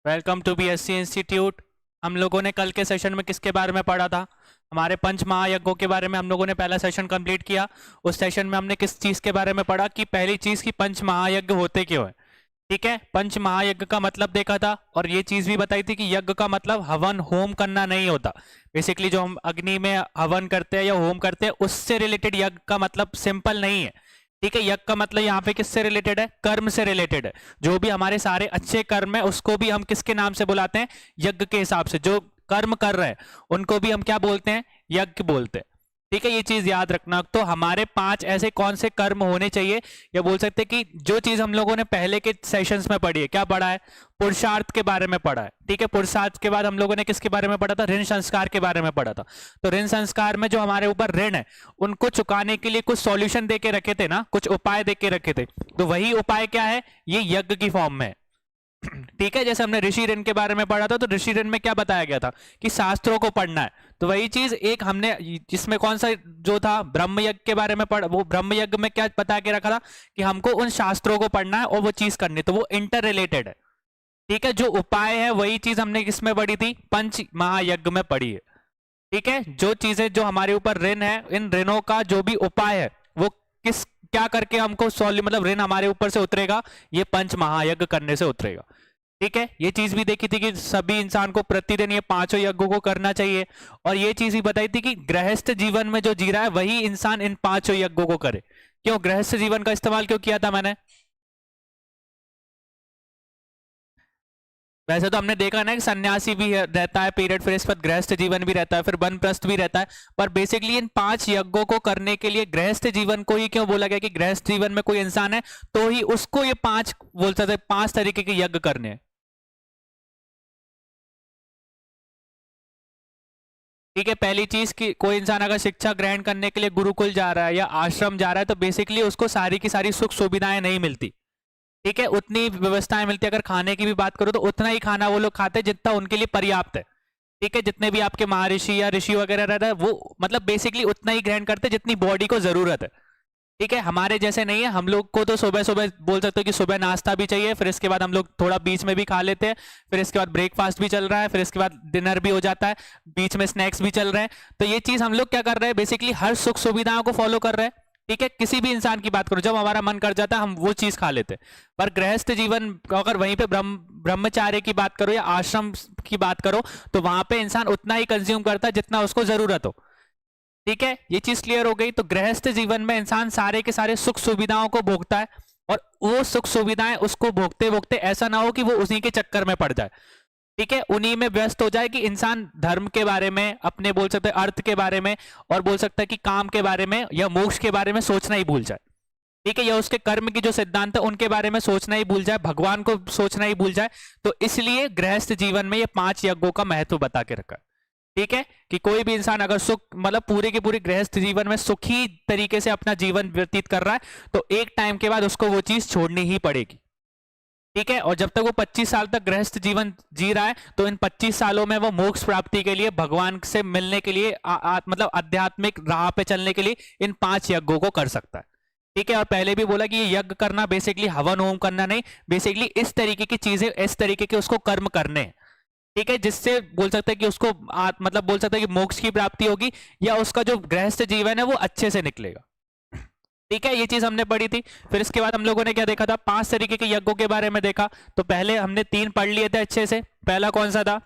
Welcome to BSc institute. हम लोगों ने कल के सेशन में किसके बारे में पढ़ा था? हमारे पंच महायज्ञों के बारे में हम लोगों ने पहला सेशन कंप्लीट किया। उस सेशन में हमने किस चीज़ के बारे में पढ़ा कि पहली चीज़ की पंच महायज्ञ होते क्यों है। ठीक है, पंच महायज्ञ का मतलब देखा था और ये चीज़ भी बताई थी कि यज्ञ का मतलब हवन होम करना नहीं होता। बेसिकली जो हम अग्नि में हवन करते हैं या होम करते हैं उससे रिलेटेड यज्ञ का मतलब सिंपल नहीं है। ठीक है, यज्ञ का मतलब यहाँ पे किससे रिलेटेड है? कर्म से रिलेटेड है। जो भी हमारे सारे अच्छे कर्म है उसको भी हम किसके नाम से बुलाते हैं? यज्ञ के हिसाब से। जो कर्म कर रहे हैं उनको भी हम क्या बोलते हैं? यज्ञ बोलते हैं। ठीक है, ये चीज याद रखना। तो हमारे 5 ऐसे कौन से कर्म होने चाहिए, या बोल सकते हैं कि जो चीज हम लोगों ने पहले के सेशंस में पढ़ी है। क्या पढ़ा है? पुरुषार्थ के बारे में पढ़ा है। ठीक है, पुरुषार्थ के बाद हम लोगों ने किसके बारे में पढ़ा था? ऋण संस्कार के बारे में पढ़ा था। तो ऋण संस्कार में जो हमारे ऊपर ऋण है उनको चुकाने के लिए कुछ सॉल्यूशन दे के रखे थे ना, कुछ उपाय दे के रखे थे। तो वही उपाय क्या है? ये यज्ञ की फॉर्म में है। ठीक है, जैसे हमने ऋषि ऋण के बारे में पढ़ा था तो ऋषि ऋण में क्या बताया गया था कि शास्त्रों को पढ़ना है। तो वही चीज एक हमने जिसमें कौन सा जो था ब्रह्म यज्ञ के बारे में पढ़, वो ब्रह्म यज्ञ में क्या बता के रखा था कि हमको उन शास्त्रों को पढ़ना है और वो चीज करनी है। तो वो इंटर रिलेटेड है। ठीक है, जो उपाय है वही चीज हमने किसमें पढ़ी थी? पंच महायज्ञ में पढ़ी है। ठीक है, जो चीजें जो हमारे ऊपर ऋण है, इन ऋणों का जो भी उपाय है वो किस क्या करके हमको सॉल्व, मतलब ऋण हमारे ऊपर से उतरेगा, ये पंच महायज्ञ करने से उतरेगा। ठीक है, ये चीज भी देखी थी कि सभी इंसान को प्रतिदिन ये 5 यज्ञों को करना चाहिए। और ये चीज भी बताई थी कि गृहस्थ जीवन में जो जी रहा है वही इंसान इन 5 यज्ञों को करे। क्यों गृहस्थ जीवन का इस्तेमाल क्यों किया था मैंने? वैसे तो हमने देखा ना कि सन्यासी भी रहता है पीरियड, फिर इसके बाद गृहस्थ जीवन भी रहता है, फिर वानप्रस्थ भी रहता है। पर बेसिकली इन 5 यज्ञों को करने के लिए गृहस्थ जीवन को ही क्यों बोला गया कि गृहस्थ जीवन में कोई इंसान है तो ही उसको ये 5 बोल सकते हैं, 5 तरीके के यज्ञ करने हैं। ठीक है, पहली चीज कि कोई इंसान अगर शिक्षा ग्रहण करने के लिए गुरुकुल जा रहा है या आश्रम जा रहा है तो बेसिकली उसको सारी की सारी सुख सुविधाएं नहीं मिलती। ठीक है, उतनी व्यवस्थाएं मिलती है। अगर खाने की भी बात करो तो उतना ही खाना वो लोग खाते हैं जितना उनके लिए पर्याप्त है। ठीक है, जितने भी आपके महर्षि या ऋषि वगैरह रहता है वो मतलब बेसिकली उतना ही ग्रहण करते हैं जितनी बॉडी को जरूरत है। ठीक है, हमारे जैसे नहीं है। हम लोग को तो सुबह सुबह बोल सकते हो कि सुबह नाश्ता भी चाहिए, फिर इसके बाद हम लोग थोड़ा बीच में भी खा लेते हैं, फिर इसके बाद ब्रेकफास्ट भी चल रहा है, फिर इसके बाद डिनर भी हो जाता है, बीच में स्नैक्स भी चल रहे हैं। तो ये चीज हम लोग क्या कर रहे हैं? बेसिकली हर सुख सुविधाओं को फॉलो कर रहे हैं। ठीक है, किसी भी इंसान की बात करो, जब हमारा मन कर जाता है हम वो चीज खा लेते हैं। पर गृहस्थ जीवन अगर वहीं पे ब्रह्मचार्य की बात करो या आश्रम की बात करो तो वहां पे इंसान उतना ही कंज्यूम करता है जितना उसको जरूरत हो। ठीक है, ये चीज क्लियर हो गई। तो गृहस्थ जीवन में इंसान सारे के सारे सुख सुविधाओं को भोगता है और वो सुख सुविधाएं उसको भोगते भोगते ऐसा ना हो कि वो उसी के चक्कर में पड़ जाए। ठीक है, उन्हीं में व्यस्त हो जाए कि इंसान धर्म के बारे में, अपने बोल सकते हैं अर्थ के बारे में, और बोल सकता है कि काम के बारे में या मोक्ष के बारे में सोचना ही भूल जाए। ठीक है, या उसके कर्म की जो सिद्धांत है उनके बारे में सोचना ही भूल जाए, भगवान को सोचना ही भूल जाए। तो इसलिए गृहस्थ जीवन में ये 5 यज्ञों का महत्व बता के रखा है। ठीक है, कि कोई भी इंसान अगर सुख मतलब पूरे के पूरे गृहस्थ जीवन में सुखी तरीके से अपना जीवन व्यतीत कर रहा है तो एक टाइम के बाद उसको वो चीज छोड़नी ही पड़ेगी। ठीक है, और जब तक वो 25 साल तक गृहस्थ जीवन जी रहा है तो इन 25 सालों में वो मोक्ष प्राप्ति के लिए, भगवान से मिलने के लिए, मतलब आध्यात्मिक राह पे चलने के लिए इन 5 यज्ञों को कर सकता है। ठीक है, और पहले भी बोला कि ये यज्ञ करना बेसिकली हवन होम करना नहीं, बेसिकली इस तरीके की चीजें, इस तरीके के उसको कर्म करने हैं। ठीक है, जिससे बोल सकते हैं कि उसको मतलब बोल सकते हैं कि मोक्ष की प्राप्ति होगी या उसका जो गृहस्थ जीवन है वो अच्छे से निकलेगा। ठीक है, ये चीज हमने पढ़ी थी। फिर इसके बाद हम लोगों ने क्या देखा था? 5 तरीके के यज्ञों के बारे में देखा। तो पहले हमने 3 पढ़ लिए थे अच्छे से। पहला कौन सा था?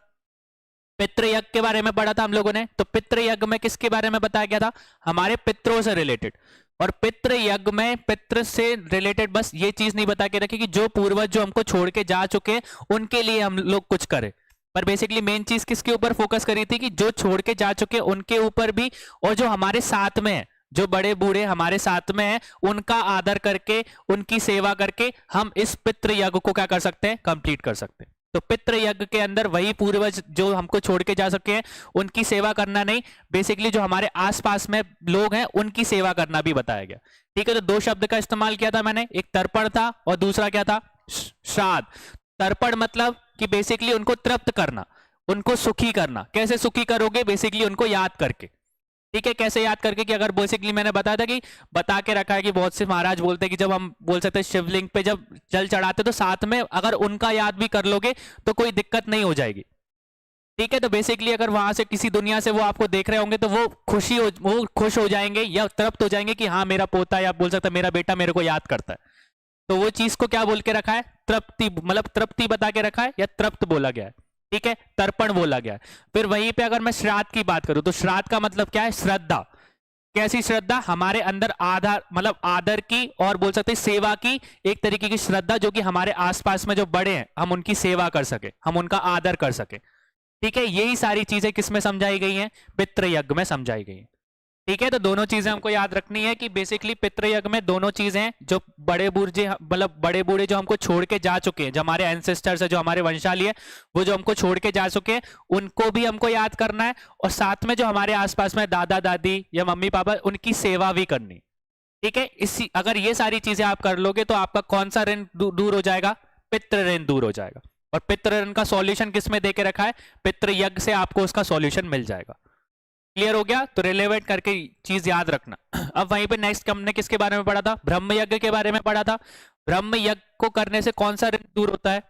पितृ यज्ञ के बारे में पढ़ा था हम लोगों ने। तो पितृ यज्ञ में किसके बारे में बताया गया था? हमारे पितरों से रिलेटेड। और पितृ यज्ञ में पितृ से रिलेटेड बस ये चीज नहीं बता के रखी कि जो पूर्वज जो हमको छोड़ के जा चुके हैं उनके लिए हम लोग कुछ करें। पर बेसिकली मेन चीज किसके ऊपर फोकस करी थी कि जो छोड़ के जा चुके उनके ऊपर भी, और जो हमारे साथ में है, जो बड़े बूढ़े हमारे साथ में हैं, उनका आदर करके, उनकी सेवा करके हम इस पितृ यज्ञ को क्या कर सकते हैं? कंप्लीट कर सकते हैं। तो पितृ यज्ञ के अंदर वही पूर्वज जो हमको छोड़ के जा सके हैं उनकी सेवा करना नहीं, बेसिकली जो हमारे आसपास में लोग हैं उनकी सेवा करना भी बताया गया। ठीक है, तो 2 शब्द का इस्तेमाल किया था मैंने, एक तर्पण था और दूसरा क्या था? श्राद्ध। तर्पण मतलब कि बेसिकली उनको तृप्त करना, उनको सुखी करना। कैसे सुखी करोगे? बेसिकली उनको याद करके। ठीक है, कैसे याद करके कि अगर बेसिकली मैंने बताया था कि बता के रखा है कि बहुत से महाराज बोलते हैं कि जब हम बोल सकते हैं शिवलिंग पे जब जल चढ़ाते तो साथ में अगर उनका याद भी कर लोगे तो कोई दिक्कत नहीं हो जाएगी। ठीक है, तो बेसिकली अगर वहां से किसी दुनिया से वो आपको देख रहे होंगे तो वो वो खुश हो जाएंगे या तृप्त हो जाएंगे कि हाँ मेरा पोता या बोल सकते मेरा बेटा मेरे को याद करता है। तो वो चीज को क्या बोल के रखा है, तृप्ति, मतलब तृप्ति बता के रखा है या तृप्त बोला गया है। ठीक है, तर्पण बोला गया है। फिर वहीं पे अगर मैं श्राद्ध की बात करूं तो श्राद्ध का मतलब क्या है, श्रद्धा। कैसी श्रद्धा, हमारे अंदर आधार मतलब आदर की और बोल सकते सेवा की एक तरीके की श्रद्धा, जो कि हमारे आसपास में जो बड़े हैं हम उनकी सेवा कर सके, हम उनका आदर कर सके। ठीक है, यही सारी चीजें किसमें समझाई गई हैं, पितृयज्ञ में समझाई गई हैं। ठीक है, तो दोनों चीजें हमको याद रखनी है कि बेसिकली पितृयज्ञ में दोनों चीजें हैं, जो बड़े बूढ़े मतलब बड़े बूढ़े जो हमको छोड़ के जा चुके हैं, जो हमारे एंसेस्टर्स है, जो हमारे वंशाली है, वो जो हमको छोड़ के जा चुके हैं उनको भी हमको याद करना है, और साथ में जो हमारे आसपास में दादा दादी या मम्मी पापा उनकी सेवा भी करनी। ठीक है, इसी अगर ये सारी चीजें आप कर लोगे तो आपका कौन सा ऋण दूर हो जाएगा, पितृ ऋण दूर हो जाएगा। और पितृ ऋण का सॉल्यूशन किसमें देके रखा है, पितृयज्ञ से आपको उसका सॉल्यूशन मिल जाएगा। क्लियर हो गया, तो रिलेवेंट करके चीज याद रखना। अब वहीं पे नेक्स्ट हमने किसके बारे में पढ़ा था, ब्रह्म यज्ञ के बारे में पढ़ा था। ब्रह्म यज्ञ को करने से कौन सा ऋण दूर होता है,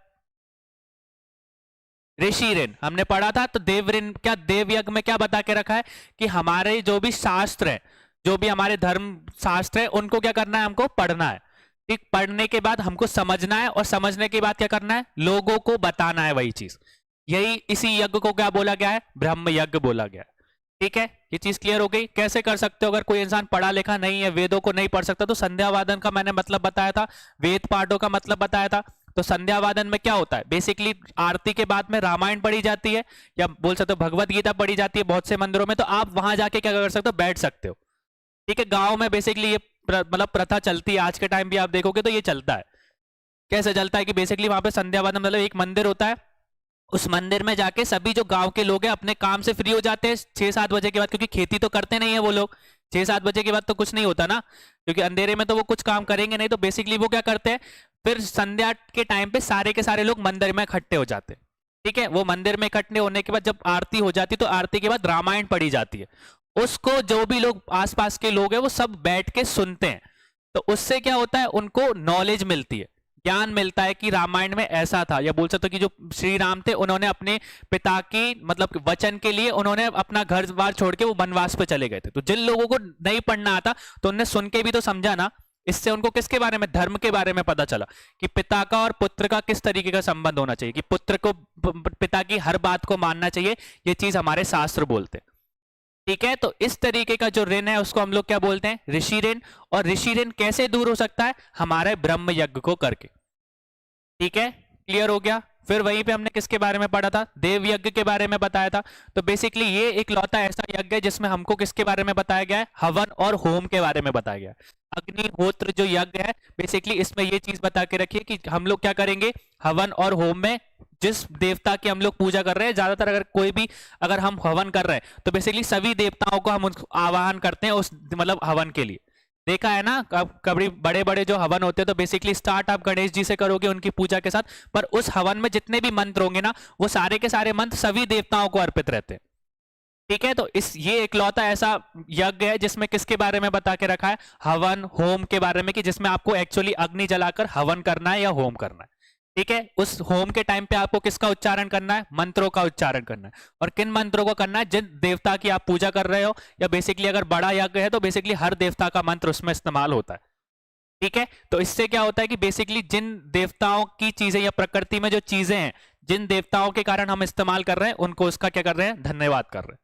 ऋषि ऋण हमने पढ़ा था। तो देव ऋण, क्या देव यज्ञ में क्या बता के रखा है कि हमारे जो भी शास्त्र है, जो भी हमारे धर्म शास्त्र है, उनको क्या करना है, हमको पढ़ना है। ठीक, पढ़ने के बाद हमको समझना है, और समझने के बाद क्या करना है, लोगों को बताना है वही चीज। यही इसी यज्ञ को क्या बोला गया है, ब्रह्म यज्ञ बोला गया है। ठीक है, ये चीज क्लियर हो गई। कैसे कर सकते हो, अगर कोई इंसान पढ़ा लिखा नहीं है, वेदों को नहीं पढ़ सकता, तो संध्या वादन का मैंने मतलब बताया था, वेद पाठों का मतलब बताया था। तो संध्या वादन में क्या होता है, बेसिकली आरती के बाद में रामायण पढ़ी जाती है, या बोल सकते हो भगवत गीता पढ़ी जाती है बहुत से मंदिरों में। तो आप वहां जाके क्या कर सकते हो, बैठ सकते हो। ठीक है, गांव में बेसिकली ये मतलब प्रथा चलती है, आज के टाइम भी आप देखोगे तो ये चलता है। कैसे चलता है कि बेसिकली वहां पे संध्या वादन मतलब एक मंदिर होता है, उस मंदिर में जाके सभी जो गांव के लोग हैं अपने काम से फ्री हो जाते हैं 6-7 बजे के बाद, क्योंकि खेती तो करते नहीं है वो लोग, 6-7 बजे के बाद तो कुछ नहीं होता ना, क्योंकि अंधेरे में तो वो कुछ काम करेंगे नहीं। तो बेसिकली वो क्या करते हैं, फिर संध्या के टाइम पे सारे के सारे लोग मंदिर में इकट्ठे हो जाते हैं। ठीक है, वो मंदिर में इकट्ठे होने के बाद जब आरती हो जाती है तो आरती के बाद रामायण पढ़ी जाती है, उसको जो भी लोग आसपास के लोग हैं वो सब बैठ के सुनते हैं। तो उससे क्या होता है, उनको नॉलेज मिलती है, ज्ञान मिलता है कि रामायण में ऐसा था, या बोल सकते हो कि जो श्री राम थे उन्होंने अपने पिता की मतलब वचन के लिए उन्होंने अपना घर बार छोड़ के वो वनवास पे चले गए थे। तो जिन लोगों को नहीं पढ़ना आता तो उन्हें सुन के भी तो समझा ना, इससे उनको किसके बारे में, धर्म के बारे में पता चला कि पिता का और पुत्र का किस तरीके का संबंध होना चाहिए, कि पुत्र को पिता की हर बात को मानना चाहिए। ये चीज हमारे शास्त्र बोलते हैं। ठीक है, तो इस तरीके का जो ऋण है उसको हम लोग क्या बोलते हैं, ऋषि ऋण। और ऋषि ऋण कैसे दूर हो सकता है, हमारे ब्रह्म यज्ञ को करके। ठीक है, क्लियर हो गया। फिर वहीं पे हमने किसके बारे में पढ़ा था, देव यज्ञ के बारे में बताया था। तो बेसिकली ये एक लौता ऐसा यज्ञ है जिसमें हमको किसके बारे में बताया गया है, हवन और होम के बारे में बताया गया है। अग्निहोत्र जो यज्ञ है, बेसिकली इसमें ये चीज बता के रखिए कि हम लोग क्या करेंगे, हवन और होम में जिस देवता की हम लोग पूजा कर रहे हैं, ज्यादातर अगर कोई भी अगर हम हवन कर रहे हैं तो बेसिकली सभी देवताओं को हम आवाहन करते हैं उस मतलब हवन के लिए। देखा है ना, कभी बड़े बड़े जो हवन होते हैं तो बेसिकली स्टार्ट आप गणेश जी से करोगे उनकी पूजा के साथ, पर उस हवन में जितने भी मंत्र होंगे ना वो सारे के सारे मंत्र सभी देवताओं को अर्पित रहते हैं। ठीक है, तो ये इकलौता ऐसा यज्ञ है जिसमें किसके बारे में बता के रखा है, हवन होम के बारे में, कि जिसमें आपको एक्चुअली अग्नि जलाकर हवन करना है या होम करना है। ठीक है, उस होम के टाइम पे आपको किसका उच्चारण करना है, मंत्रों का उच्चारण करना है। और किन मंत्रों को करना है, जिन देवता की आप पूजा कर रहे हो, या बेसिकली अगर बड़ा यज्ञ है तो बेसिकली हर देवता का मंत्र उसमें इस्तेमाल होता है। ठीक है, तो इससे क्या होता है कि बेसिकली जिन देवताओं की चीजें या प्रकृति में जो चीजें हैं जिन देवताओं के कारण हम इस्तेमाल कर रहे हैं उनको उसका क्या कर रहे हैं, धन्यवाद कर रहे हैं।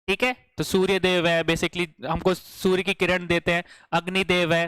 ठीक है, तो सूर्य देव है, बेसिकली हमको सूर्य की किरण देते हैं। अग्निदेव है,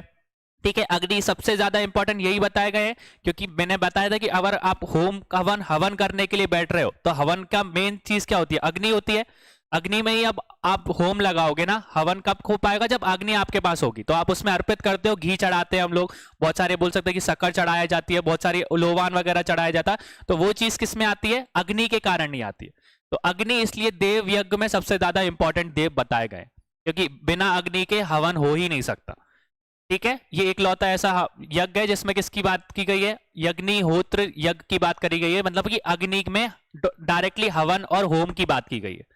ठीक है, अग्नि सबसे ज्यादा इंपॉर्टेंट यही बताया गया है, क्योंकि मैंने बताया था कि अगर आप होम हवन हवन करने के लिए बैठ रहे हो तो हवन का मेन चीज क्या होती है, अग्नि होती है। अग्नि में ही अब आप होम लगाओगे ना, हवन कब हो पाएगा, जब अग्नि आपके पास होगी। तो आप उसमें अर्पित करते हो, घी चढ़ाते हैं हम लोग, बहुत सारे बोल सकते हैं कि शक्कर चढ़ाया जाती है, बहुत सारी लोवान वगैरह चढ़ाया जाता है। तो वो चीज किस में आती है, अग्नि के कारण नहीं आती है। तो अग्नि इसलिए देव यज्ञ में सबसे ज्यादा इंपॉर्टेंट देव बताए गए, क्योंकि बिना अग्नि के हवन हो ही नहीं सकता। ठीक है, ये एक लौता ऐसा यज्ञ है जिसमें किसकी बात की गई है, अग्निहोत्र यज्ञ की बात करी गई है, मतलब कि अग्नि में डायरेक्टली हवन और होम की बात की गई है।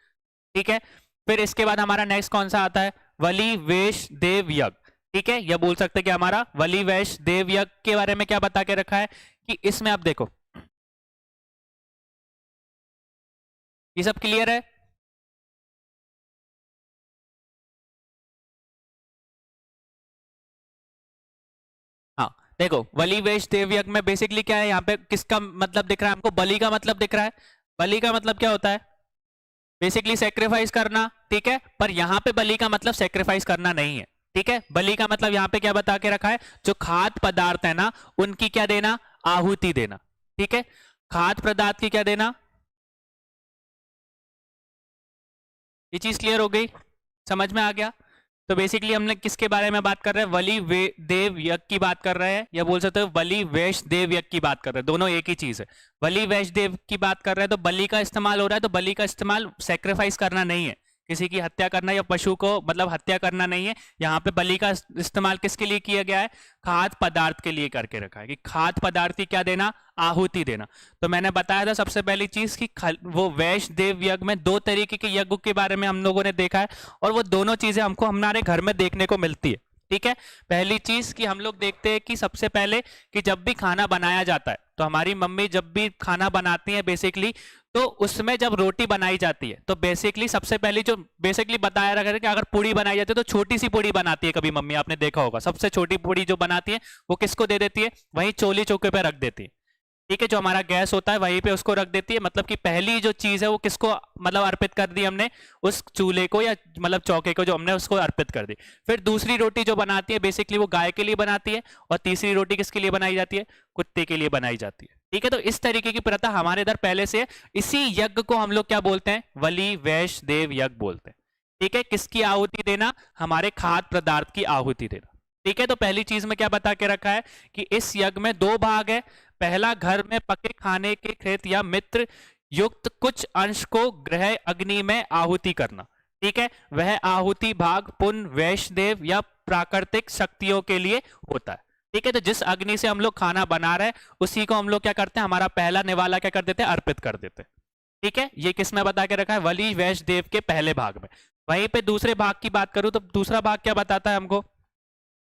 ठीक है, फिर इसके बाद हमारा नेक्स्ट कौन सा आता है, वली वेश देव यज्ञ। ठीक है, यह बोल सकते हैं कि हमारा वली वेश देव यज्ञ के बारे में क्या बता के रखा है कि इसमें आप देखो, ये सब क्लियर है। हाँ देखो, बलि वेश देव यज्ञ में बेसिकली क्या है, यहाँ पे किसका मतलब दिख रहा है हमको, बलि का मतलब दिख रहा है। बलि का मतलब क्या होता है, बेसिकली सेक्रीफाइस करना। ठीक है, पर यहाँ पे बलि का मतलब सेक्रीफाइस करना नहीं है। ठीक है, बलि का मतलब यहाँ पे क्या बता के रखा है, जो खाद्य पदार्थ है ना उनकी क्या देना, आहुति देना। ठीक है, खाद्य पदार्थ की क्या देना, ये चीज क्लियर हो गई, समझ में आ गया। तो बेसिकली हमने किसके बारे में बात कर रहे हैं, बलि देव यज्ञ की बात कर रहे हैं, या बोल सकते हो बलि वैश देव यज्ञ की बात कर रहे हैं, दोनों एक ही चीज है। बलि वैश देव की बात कर रहे हैं तो बलि का इस्तेमाल हो रहा है, तो बलि का इस्तेमाल सेक्रीफाइस करना नहीं है, किसी की हत्या करना या पशु को मतलब हत्या करना नहीं है। यहाँ पे बलि का इस्तेमाल किसके लिए किया गया है, खाद्य पदार्थ के लिए करके रखा है कि खाद्य पदार्थ की क्या देना, आहुति देना। तो मैंने बताया था सबसे पहली चीज कि वो वैश्य देव यज्ञ में दो तरीके के यज्ञ के बारे में हम लोगों ने देखा है, और वो दोनों चीजें हमको हमारे घर में देखने को मिलती है। ठीक है, पहली चीज कि हम लोग देखते हैं कि सबसे पहले कि जब भी खाना बनाया जाता है तो हमारी मम्मी जब भी खाना बनाती है बेसिकली, तो उसमें जब रोटी बनाई जाती है तो बेसिकली सबसे पहले जो बेसिकली बताया रखा है कि अगर पूड़ी बनाई जाती है तो छोटी सी पूड़ी बनाती है, कभी मम्मी आपने देखा होगा, सबसे छोटी पूड़ी जो बनाती है वो किसको दे देती है, वहीं चोली चौके पे रख देती है। ठीक है, जो हमारा गैस होता है वहीं पे उसको रख देती है, मतलब कि पहली जो चीज है वो किसको मतलब अर्पित कर दी हमने, उस चूल्हे को या मतलब चौके को जो हमने उसको अर्पित कर दी। फिर दूसरी रोटी जो बनाती है बेसिकली वो गाय के लिए बनाती है, और तीसरी रोटी किसके लिए बनाई जाती है, कुत्ते के लिए बनाई जाती है। ठीक है, तो इस तरीके की प्रथा हमारे इधर पहले से है। इसी यज्ञ को हम लोग क्या बोलते हैं, बलि वैश्य देव यज्ञ बोलते हैं। ठीक है, किसकी आहुति देना, हमारे खाद्य पदार्थ की आहुति देना। ठीक है, तो पहली चीज में क्या बता के रखा है कि इस यज्ञ में दो भाग है। पहला, घर में पके खाने के खेत या मित्र युक्त कुछ अंश को गृह अग्नि में आहुति करना। ठीक है, वह आहुति भाग पुण्य वैष्णदेव या प्राकृतिक शक्तियों के लिए होता है। ठीक है, तो जिस अग्नि से हम लोग खाना बना रहे हैं उसी को हम लोग क्या करते हैं, हमारा पहला निवाला क्या कर देते हैं, अर्पित कर देते हैं। ठीक है, ये किस में बता के रखा है, बलि वैष्णदेव के पहले भाग में। वहीं पे दूसरे भाग की बात करूं तो दूसरा भाग क्या बताता है हमको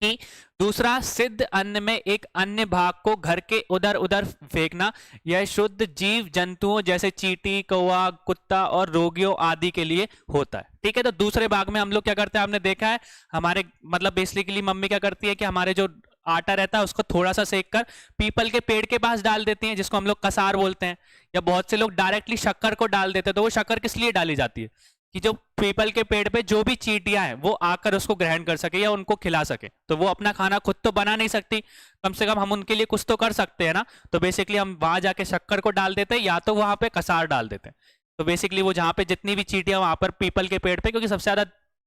कि दूसरा सिद्ध अन्न में एक अन्य भाग को घर के उधर उधर फेंकना, यह शुद्ध जीव जंतुओं जैसे चींटी, कौवा, कुत्ता और रोगियों आदि के लिए होता है। ठीक है, तो दूसरे भाग में हम लोग क्या करते हैं, हमने देखा है हमारे मतलब बेसिकली मम्मी क्या करती है कि हमारे जो आटा रहता है उसको थोड़ा सा सेक कर पीपल के पेड़ के पास डाल देती हैं, जिसको हम लोग कसार बोलते हैं, या बहुत से लोग डायरेक्टली शक्कर को डाल देते हैं। तो वो शक्कर किस लिए डाली जाती है, कि जो पीपल के पेड़ पे जो भी चींटियां हैं वो आकर उसको ग्रहण कर सके या उनको खिला सके। तो वो अपना खाना खुद तो बना नहीं सकती, कम से कम हम उनके लिए कुछ तो कर सकते हैं ना। तो बेसिकली हम वहां जाके शक्कर को डाल देते हैं या तो वहां पे कसार डाल देते हैं। तो बेसिकली वो जहां पे जितनी भी चींटियां वहां पर पीपल के पेड़ पे, क्योंकि सबसे ज्यादा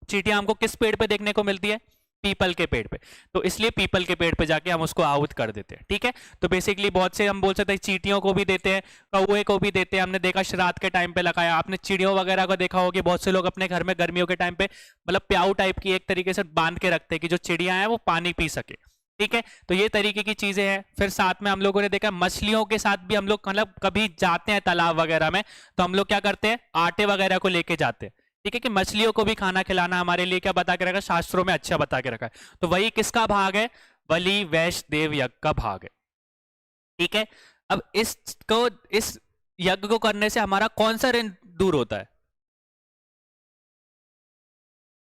चींटियां हमको किस पेड़ पे देखने को मिलती है, पीपल के पेड़ पे, तो इसलिए पीपल के पेड़ पे जाके हम उसको आहुत कर देते हैं। ठीक है, तो बेसिकली बहुत से हम बोल सकते हैं चींटियों को भी देते हैं, कौए को भी देते हैं। हमने देखा श्राद्ध के टाइम पे लगाया, आपने चिड़ियों वगैरह को देखा होगा, बहुत से लोग अपने घर में गर्मियों के टाइम पे मतलब प्याऊ टाइप की एक तरीके से बांध के रखते हैं कि जो चिड़िया है वो पानी पी सके। ठीक है, तो ये तरीके की चीजें हैं। फिर साथ में हम लोगों ने देखा मछलियों के साथ भी हम लोग मतलब कभी जाते हैं तालाब वगैरह में तो हम लोग क्या करते हैं, आटे वगैरह को लेके जाते हैं। ठीक है, कि मछलियों को भी खाना खिलाना हमारे लिए क्या बता के रखा है, शास्त्रों में अच्छा बता के रखा है। तो वही किसका भाग है, बलि वैश्य देव यज्ञ का भाग है। ठीक है, अब इस यज्ञ को करने से हमारा कौन सा ऋण दूर होता है,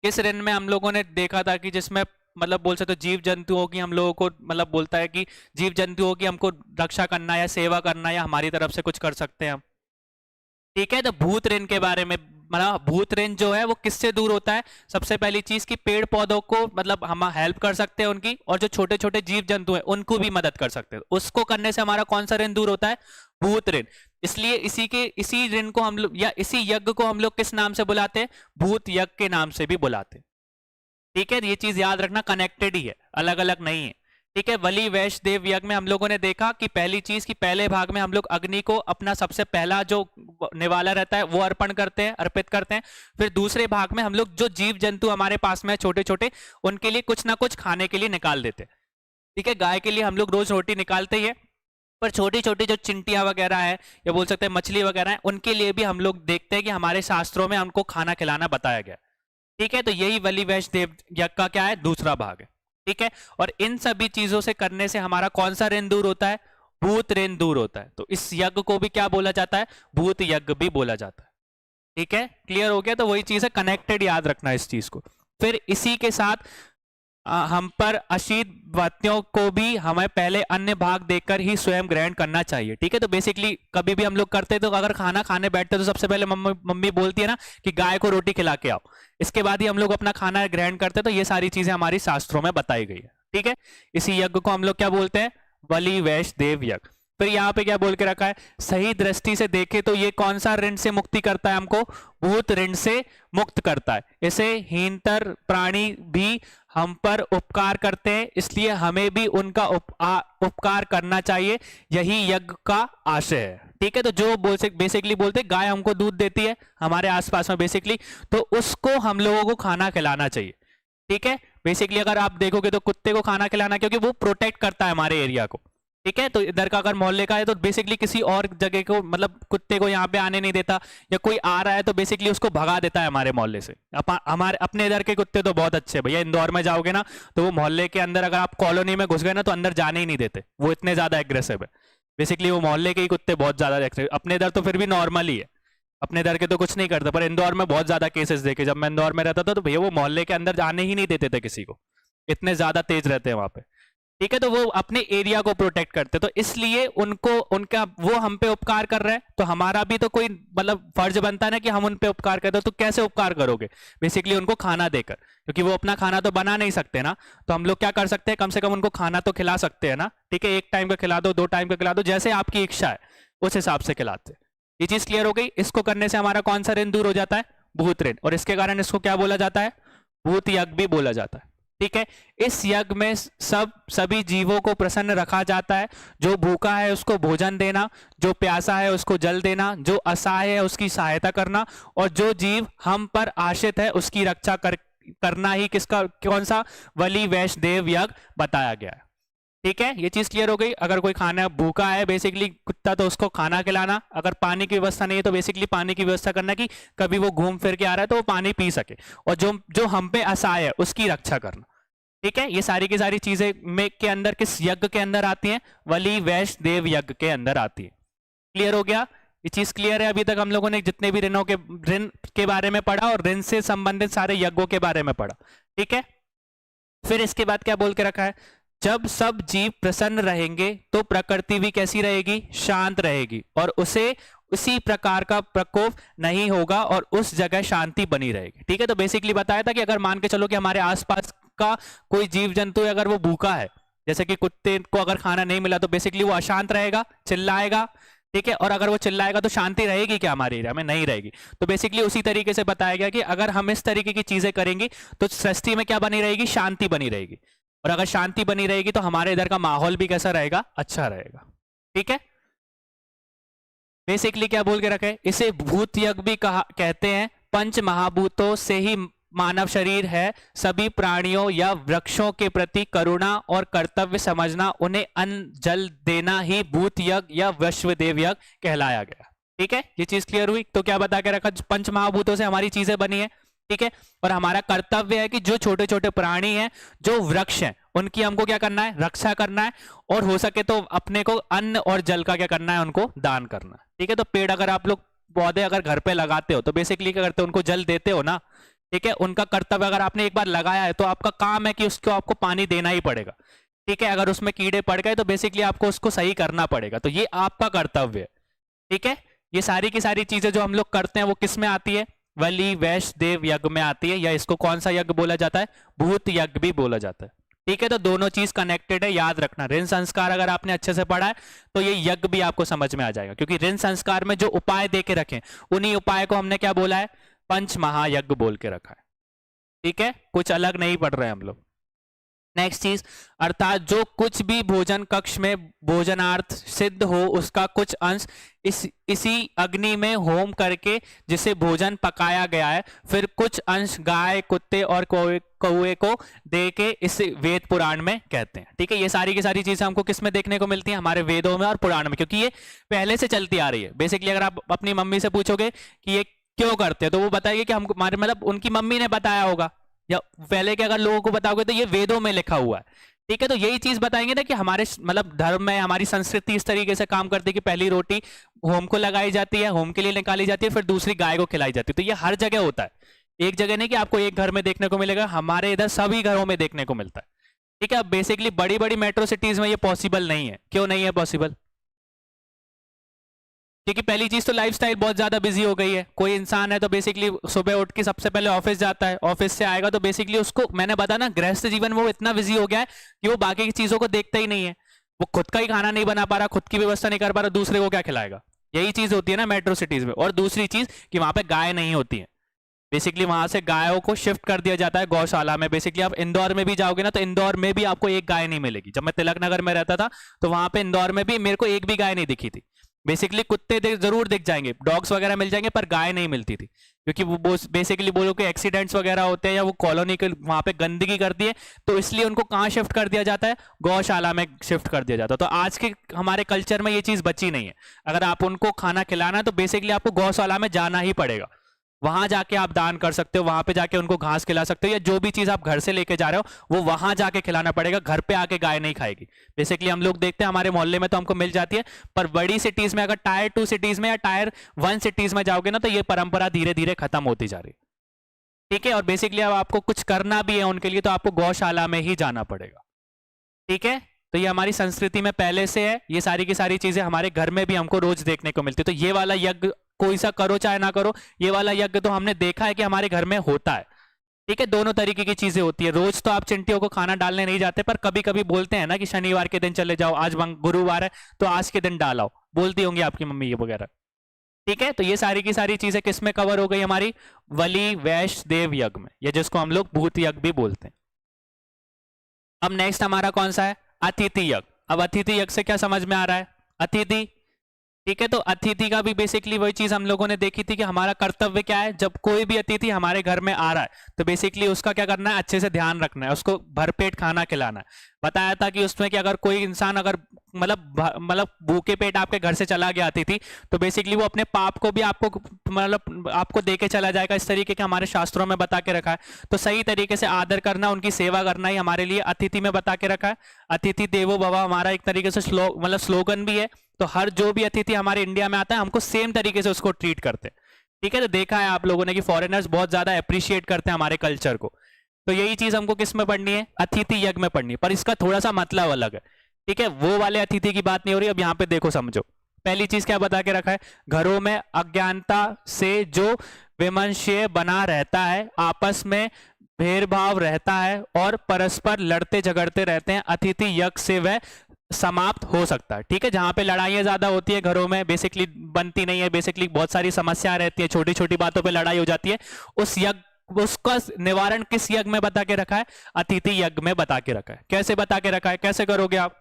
किस ऋण में हम लोगों ने देखा था कि जिसमें मतलब बोल सकते जीव जंतुओं की हम लोगों को मतलब बोलता है कि जीव जंतुओं की हमको रक्षा करना या सेवा करना या हमारी तरफ से कुछ कर सकते हैं हम। ठीक है, तो भूत ऋण के बारे में मतलब भूत ऋण जो है वो किससे दूर होता है, सबसे पहली चीज की पेड़ पौधों को मतलब हम हेल्प कर सकते हैं उनकी, और जो छोटे छोटे जीव जंतु हैं उनको भी मदद कर सकते हैं। उसको करने से हमारा कौन सा ऋण दूर होता है, भूत ऋण। इसलिए इसी ऋण को हम लोग या इसी यज्ञ को हम लोग किस नाम से बुलाते हैं, भूत यज्ञ के नाम से भी बुलाते हैं। ठीक है, ये चीज याद रखना, कनेक्टेड ही है, अलग अलग नहीं है। ठीक है, बलि वैश्य देव यज्ञ में हम लोगों ने देखा कि पहली चीज की पहले भाग में हम लोग अग्नि को अपना सबसे पहला जो निवाला रहता है वो अर्पण करते हैं, अर्पित करते हैं। फिर दूसरे भाग में हम लोग जो जीव जंतु हमारे पास में छोटे छोटे उनके लिए कुछ ना कुछ खाने के लिए निकाल देते हैं। ठीक है, गाय के लिए हम लोग रोज रोटी निकालते ही है, पर छोटी छोटी जो चिंटियां वगैरह है या बोल सकते हैं मछली वगैरह है उनके लिए भी हम लोग देखते हैं कि हमारे शास्त्रों में हमको खाना खिलाना बताया गया। ठीक है, तो यही बलि वैश्य देव यज्ञ का क्या है, दूसरा भाग है। ठीक है, और इन सभी चीजों से करने से हमारा कौन सा ऋण दूर होता है, भूत ऋण दूर होता है। तो इस यज्ञ को भी क्या बोला जाता है, भूत यज्ञ भी बोला जाता है। ठीक है, क्लियर हो गया। तो वही चीज है, कनेक्टेड याद रखना इस चीज को। फिर इसी के साथ हम पर अशीत वात्यों को भी हमें पहले अन्य भाग देकर ही स्वयं ग्रहण करना चाहिए। ठीक है, तो बेसिकली कभी भी हम लोग करते तो अगर खाना खाने बैठते तो सबसे पहले मम्मी बोलती है ना कि गाय को रोटी खिला के आओ, इसके बाद ही हम लोग अपना खाना ग्रहण करते। तो ये सारी चीजें हमारी शास्त्रों में बताई गई है। ठीक है, इसी यज्ञ को हम लोग क्या बोलते हैं, बलि वैश्य देव यज्ञ। फिर यहाँ पे क्या बोल के रखा है, सही दृष्टि से देखे तो ये कौन सा ऋण से मुक्ति करता है, हमको भूत ऋण से मुक्त करता है। इसे हीनतर प्राणी भी हम पर उपकार करते हैं, इसलिए हमें भी उनका उपकार करना चाहिए, यही यज्ञ का आशय है। ठीक है, तो जो बेसिकली बोलते गाय हमको दूध देती है हमारे आसपास में बेसिकली, तो उसको हम लोगों को खाना खिलाना चाहिए। ठीक है, बेसिकली अगर आप देखोगे तो कुत्ते को खाना खिलाना, क्योंकि वो प्रोटेक्ट करता है हमारे एरिया को। ठीक है, तो इधर का अगर मोहल्ले का है तो बेसिकली किसी और जगह को, मतलब कुत्ते को यहाँ पे आने नहीं देता, या कोई आ रहा है तो बेसिकली उसको भगा देता है हमारे मोहल्ले से। हमारे अपने इधर के कुत्ते तो बहुत अच्छे हैं भैया, इंदौर में जाओगे ना तो वो मोहल्ले के अंदर अगर आप कॉलोनी में घुस गए ना तो अंदर जाने ही नहीं देते, वो इतने ज्यादा एग्रेसिव है। बेसिकली वो मोहल्ले के ही कुत्ते बहुत ज्यादा एग्रेसिव। अपने इधर तो फिर भी नॉर्मल ही है, अपने इधर के तो कुछ नहीं करते, पर इंदौर में बहुत ज्यादा केसेस देखे। जब मैं इंदौर में रहता था तो भैया वो मोहल्ले के अंदर जाने ही नहीं देते थे किसी को, इतने ज्यादा तेज रहते हैं वहां पे। ठीक है, तो वो अपने एरिया को प्रोटेक्ट करते, तो इसलिए उनको उनका वो हम पे उपकार कर रहे हैं, तो हमारा भी तो कोई मतलब फर्ज बनता है ना कि हम उन पे उपकार करते। तो कैसे उपकार करोगे, बेसिकली उनको खाना देकर, क्योंकि वो अपना खाना तो बना नहीं सकते ना, तो हम लोग क्या कर सकते हैं, कम से कम उनको खाना तो खिला सकते हैं ना। ठीक है, एक टाइम का खिला दो, 2 टाइम का खिला दो, जैसे आपकी इच्छा है उस हिसाब से खिलाते। ये चीज क्लियर हो गई। इसको करने से हमारा कौन सा ऋण दूर हो जाता है, भूत ऋण, और इसके कारण इसको क्या बोला जाता है, भूत यज्ञ भी बोला जाता है। ठीक है, इस यज्ञ में सभी जीवों को प्रसन्न रखा जाता है। जो भूखा है उसको भोजन देना, जो प्यासा है उसको जल देना, जो असहाय है उसकी सहायता करना, और जो जीव हम पर आश्रित है उसकी रक्षा करना ही किसका, कौन सा, बलि वैश्य देव यज्ञ बताया गया है। ठीक है, ये चीज क्लियर हो गई। अगर कोई खाना भूखा है बेसिकली कुत्ता, तो उसको खाना खिलाना, अगर पानी की व्यवस्था नहीं है तो बेसिकली पानी की व्यवस्था करना कि कभी वो घूम फिर के आ रहा है तो वो पानी पी सके, और जो हम पे असहाय है उसकी रक्षा करना। ठीक है, ये सारी की सारी चीजें में के अंदर किस यज्ञ के अंदर आती हैं, बलि वैश्य देव यज्ञ के अंदर आती है। क्लियर हो गया, ये चीज क्लियर है। अभी तक हम लोगों ने जितने भी ऋण के बारे में पढ़ा और ऋण से संबंधित सारे यज्ञों के बारे में पढ़ा। ठीक है, फिर इसके बाद क्या बोल के रखा है, जब सब जीव प्रसन्न रहेंगे तो प्रकृति भी कैसी रहेगी, शांत रहेगी, और उसे उसी प्रकार का प्रकोप नहीं होगा और उस जगह शांति बनी रहेगी। ठीक है, तो बेसिकली बताया था कि अगर मान के चलो कि हमारे आसपास का कोई जीव जंतु अगर वो भूखा है, जैसे कि कुत्ते को अगर खाना नहीं मिला तो बेसिकली वो अशांत रहेगा, चिल्लाएगा। ठीक है, और अगर वो चिल्लाएगा तो शांति रहेगी क्या हमारे एरिया में, नहीं रहेगी। तो बेसिकली उसी तरीके से बताया गया कि अगर हम इस तरीके की चीजें करेंगे तो सृष्टि में क्या बनी रहेगी, शांति बनी रहेगी, और अगर शांति बनी रहेगी तो हमारे इधर का माहौल भी कैसा रहेगा, अच्छा रहेगा। ठीक है, बेसिकली क्या बोल के रखे, इसे भूत यज्ञ भी कहते हैं। पंच महाभूतों से ही मानव शरीर है। सभी प्राणियों या वृक्षों के प्रति करुणा और कर्तव्य समझना, उन्हें अन्न जल देना ही भूत यज्ञ या वैश्वदेव यज्ञ कहलाया गया। ठीक है, ये चीज क्लियर हुई। तो क्या बता के रखा, पंच महाभूतों से हमारी चीजें बनी है। ठीक है, और हमारा कर्तव्य है कि जो छोटे छोटे प्राणी हैं, जो वृक्ष हैं, उनकी हमको क्या करना है, रक्षा करना है, और हो सके तो अपने को अन्न और जल का क्या करना है, उनको दान करना है। ठीक है, तो पेड़ अगर आप लोग पौधे अगर घर पे लगाते हो तो बेसिकली क्या करते हो, उनको जल देते हो ना। ठीक है, उनका कर्तव्य, अगर आपने एक बार लगाया है तो आपका काम है कि उसको आपको पानी देना ही पड़ेगा। ठीक है, अगर उसमें कीड़े पड़ गए तो बेसिकली आपको उसको सही करना पड़ेगा, तो ये आपका कर्तव्य है। ठीक है, ये सारी की सारी चीजें जो हम लोग करते हैं वो किस में आती है, बलि वैश्य देव यज्ञ में आती है, या इसको कौन सा यज्ञ बोला जाता है, भूत यज्ञ भी बोला जाता है। ठीक है, तो दोनों चीज कनेक्टेड है, याद रखना। ऋण संस्कार अगर आपने अच्छे से पढ़ा है तो ये यज्ञ भी आपको समझ में आ जाएगा, क्योंकि ऋण संस्कार में जो उपाय दे के रखे उन्हीं उपाय को हमने क्या बोला है, पंच महायज्ञ बोल के रखा है। ठीक है, कुछ अलग नहीं पढ़ रहे हम लोग। नेक्स्ट चीज, अर्थात जो कुछ भी भोजन कक्ष में भोजनार्थ सिद्ध हो उसका कुछ अंश इसी अग्नि में होम करके जिसे भोजन पकाया गया है, फिर कुछ अंश गाय, कुत्ते और कौवे को दे के इस वेद पुराण में कहते हैं। ठीक है, ये सारी की सारी चीजें हमको किस में देखने को मिलती हैं, हमारे वेदों में और पुराण में, क्योंकि ये पहले से चलती आ रही है। बेसिकली अगर आप अपनी मम्मी से पूछोगे कि ये क्यों करते हैं, तो वो बताएंगे कि हमको हमारे मतलब उनकी मम्मी ने बताया होगा, या पहले के अगर लोगों को बताओगे तो ये वेदों में लिखा हुआ है। ठीक है, तो यही चीज बताएंगे ना कि हमारे मतलब धर्म में हमारी संस्कृति इस तरीके से काम करती है कि पहली रोटी होम को लगाई जाती है, होम के लिए निकाली जाती है, फिर दूसरी गाय को खिलाई जाती है। तो ये हर जगह होता है, एक जगह नहीं कि आपको एक घर में देखने को मिलेगा, हमारे इधर सभी घरों में देखने को मिलता है। ठीक है, अब बेसिकली बड़ी बड़ी मेट्रो सिटीज में ये पॉसिबल नहीं है। क्यों नहीं है पॉसिबल? क्योंकि पहली चीज तो लाइफस्टाइल बहुत ज्यादा बिजी हो गई है। कोई इंसान है तो बेसिकली सुबह उठ के सबसे पहले ऑफिस जाता है, ऑफिस से आएगा तो बेसिकली उसको, मैंने बताया ना, गृहस्थ जीवन वो इतना बिजी हो गया है कि वो बाकी की चीजों को देखता ही नहीं है। वो खुद का ही खाना नहीं बना पा रहा, खुद की व्यवस्था नहीं कर पा रहा, दूसरे को क्या खिलाएगा? यही चीज होती है ना मेट्रो सिटीज में। और दूसरी चीज कि वहां पे गाय नहीं होती है, बेसिकली वहां से गायों को शिफ्ट कर दिया जाता है गौशाला में। बेसिकली आप इंदौर में भी जाओगे ना तो इंदौर में भी आपको एक गाय नहीं मिलेगी। जब मैं तिलक नगर में रहता था तो वहां पे इंदौर में भी मेरे को एक भी गाय नहीं दिखी थी। बेसिकली कुत्ते जरूर दिख जाएंगे, डॉग्स वगैरह मिल जाएंगे, पर गाय नहीं मिलती थी, क्योंकि वो बेसिकली बोलो कि एक्सीडेंट्स वगैरह होते हैं या वो कॉलोनी के वहां पे गंदगी करती है, तो इसलिए उनको कहाँ शिफ्ट कर दिया जाता है? गौशाला में शिफ्ट कर दिया जाता है। तो आज के हमारे कल्चर में ये चीज बची नहीं है। अगर आप उनको खाना खिलाना है तो बेसिकली आपको गौशाला में जाना ही पड़ेगा। वहां जाके आप दान कर सकते हो, वहां पे जाके उनको घास खिला सकते हो, या जो भी चीज आप घर से लेके जा रहे हो वो वहां जाके खिलाना पड़ेगा। घर पे आके गाय नहीं खाएगी। बेसिकली हम लोग देखते हैं हमारे मोहल्ले में तो हमको मिल जाती है, पर बड़ी सिटीज में, अगर टायर 2 सिटीज में या टायर 1 सिटीज में जाओगे ना तो ये परंपरा धीरे धीरे खत्म होती जा रही है। ठीक है, और बेसिकली अब आपको कुछ करना भी है उनके लिए तो आपको गौशाला में ही जाना पड़ेगा। ठीक है, तो ये हमारी संस्कृति में पहले से है। ये सारी की सारी चीजें हमारे घर में भी हमको रोज देखने को मिलती है। तो ये वाला यज्ञ कोई सा करो चाहे ना करो, ये वाला यज्ञ तो हमने देखा है कि हमारे घर में होता है। ठीक है, दोनों तरीके की चीजें होती है। रोज तो आप चिंटियों को खाना डालने नहीं जाते, पर कभी कभी बोलते हैं ना कि शनिवार के दिन चले जाओ, आज गुरुवार है तो आज के दिन डालाओ, बोलती होंगी आपकी मम्मी ये वगैरह। ठीक है, तो ये सारी की सारी चीजें किस में कवर हो गई हमारी? वली वैश्य देव यज्ञ में, या जिसको हम लोग भूत यज्ञ भी बोलते हैं। अब नेक्स्ट हमारा कौन सा है? अतिथि यज्ञ। अब अतिथि यज्ञ से क्या समझ में आ रहा है? अतिथि, ठीक है, तो अतिथि का भी बेसिकली वही चीज हम लोगों ने देखी थी कि हमारा कर्तव्य क्या है। जब कोई भी अतिथि हमारे घर में आ रहा है तो बेसिकली उसका क्या करना है? अच्छे से ध्यान रखना है, उसको भरपेट खाना खिलाना है। बताया था कि उसमें कि अगर कोई इंसान अगर मतलब भूखे पेट आपके घर से चला गया अतिथि, तो बेसिकली वो अपने पाप को भी आपको मतलब आपको दे के चला जाएगा। इस तरीके के हमारे शास्त्रों में बता के रखा है। तो सही तरीके से आदर करना, उनकी सेवा करना ही हमारे लिए अतिथि में बता के रखा है। अतिथि देवो भव हमारा एक तरीके से स्लोगन भी है। तो हर जो भी अतिथि हमारे इंडिया में आता है हमको सेम तरीके से उसको ट्रीट करते हैं। ठीक है, तो देखा है आप लोगों ने कि फॉरेनर्स बहुत ज्यादा अप्रिशिएट करते हैं हमारे कल्चर को। तो यही चीज हमको किस में पढ़नी है? अतिथि यज्ञ में पढ़नी है, पर इसका थोड़ा सा मतलब अलग है। ठीक है, वो वाले अतिथि की बात नहीं हो रही। अब यहाँ पे देखो, समझो, पहली चीज क्या बता के रखा है? घरों में अज्ञानता से जो विमर्शय बना रहता है, आपस में भेदभाव रहता है और परस्पर लड़ते झगड़ते रहते हैं, अतिथि यज्ञ से वह समाप्त हो सकता है। ठीक है, जहां पे लड़ाइयां ज्यादा होती है घरों में, बेसिकली बनती नहीं है, बेसिकली बहुत सारी समस्या रहती है, छोटी छोटी बातों पे लड़ाई हो जाती है, उस यज्ञ उसका निवारण किस यज्ञ में बता के रखा है? अतिथि यज्ञ में बता के रखा है। कैसे बता के रखा है? कैसे करोगे आप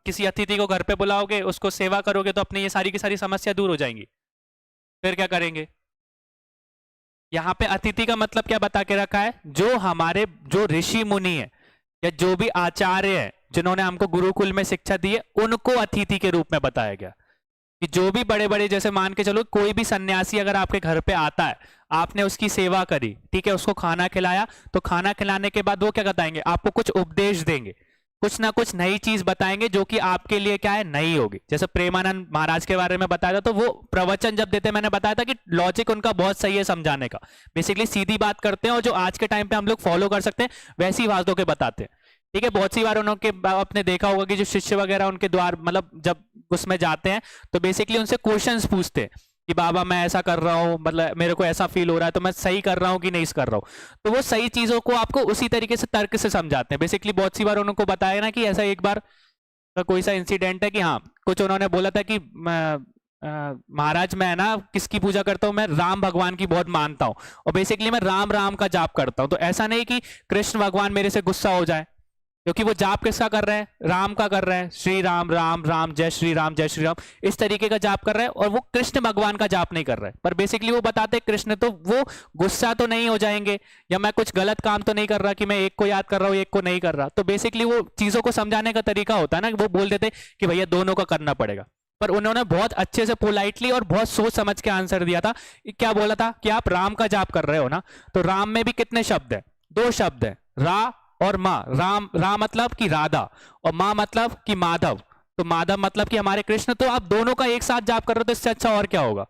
किसी अतिथि को घर पे बुलाओगे, उसको सेवा करोगे तो अपनी ये सारी की सारी समस्या दूर हो जाएंगी। फिर क्या करेंगे? यहाँ पे अतिथि का मतलब क्या बता के रखा है? जो हमारे जो ऋषि मुनि है या जो भी आचार्य है जिन्होंने हमको गुरुकुल में शिक्षा दी है, उनको अतिथि के रूप में बताया गया। कि जो भी बड़े बड़े, जैसे मान के चलो कोई भी सन्यासी अगर आपके घर पे आता है, आपने उसकी सेवा करी, ठीक है, उसको खाना खिलाया, तो खाना खिलाने के बाद वो क्या बताएंगे? आपको कुछ उपदेश देंगे, कुछ ना कुछ नई चीज बताएंगे जो कि आपके लिए क्या है? नई होगी। जैसे प्रेमानंद महाराज के बारे में बताया था, तो वो प्रवचन जब देते, मैंने बताया था कि लॉजिक उनका बहुत सही है समझाने का। बेसिकली सीधी बात करते हैं और जो आज के टाइम पे हम लोग फॉलो कर सकते हैं वैसी बातों के बताते हैं। ठीक है, बहुत सी बार उन्होंने आपने देखा होगा कि जो शिष्य वगैरह उनके द्वार मतलब जब उसमें जाते हैं तो बेसिकली उनसे क्वेश्चंस पूछते हैं कि बाबा मैं ऐसा कर रहा हूँ, मतलब मेरे को ऐसा फील हो रहा है, तो मैं सही कर रहा हूँ कि नहीं कर रहा हूँ। तो वो सही चीजों को आपको उसी तरीके से तर्क से समझाते हैं। बेसिकली बहुत सी बार उनको बताया ना कि ऐसा एक बार का कोई सा इंसिडेंट है कि हाँ, कुछ उन्होंने बोला था कि महाराज मैं ना किसकी पूजा करता हूँ? मैं राम भगवान की बहुत मानता हूँ और बेसिकली मैं राम राम का जाप करता हूँ। तो ऐसा नहीं कि कृष्ण भगवान मेरे से गुस्सा हो जाए, क्योंकि वो जाप किसका कर रहे हैं? राम का कर रहे हैं। श्री राम राम राम जय श्री राम जय श्री राम, इस तरीके का जाप कर रहे हैं, और वो कृष्ण भगवान का जाप नहीं कर रहे हैं। पर बेसिकली वो बताते हैं कृष्ण, तो वो गुस्सा तो नहीं हो जाएंगे, या मैं कुछ गलत काम तो नहीं कर रहा कि मैं एक को याद कर रहा हूँ एक को नहीं कर रहा। तो बेसिकली वो चीजों को समझाने का तरीका होता है ना, वो बोल देते कि भैया दोनों का करना पड़ेगा। पर उन्होंने बहुत अच्छे से पोलाइटली और बहुत सोच समझ के आंसर दिया था। क्या बोला था कि आप राम का जाप कर रहे हो ना, तो राम में भी कितने शब्द है? 2 शब्द है, रा और माँ। राम, रा मतलब कि राधा, और माँ मतलब कि माधव। तो माधव मतलब कि हमारे कृष्ण। तो आप दोनों का एक साथ जाप कर रहे हो, तो इससे अच्छा और क्या होगा?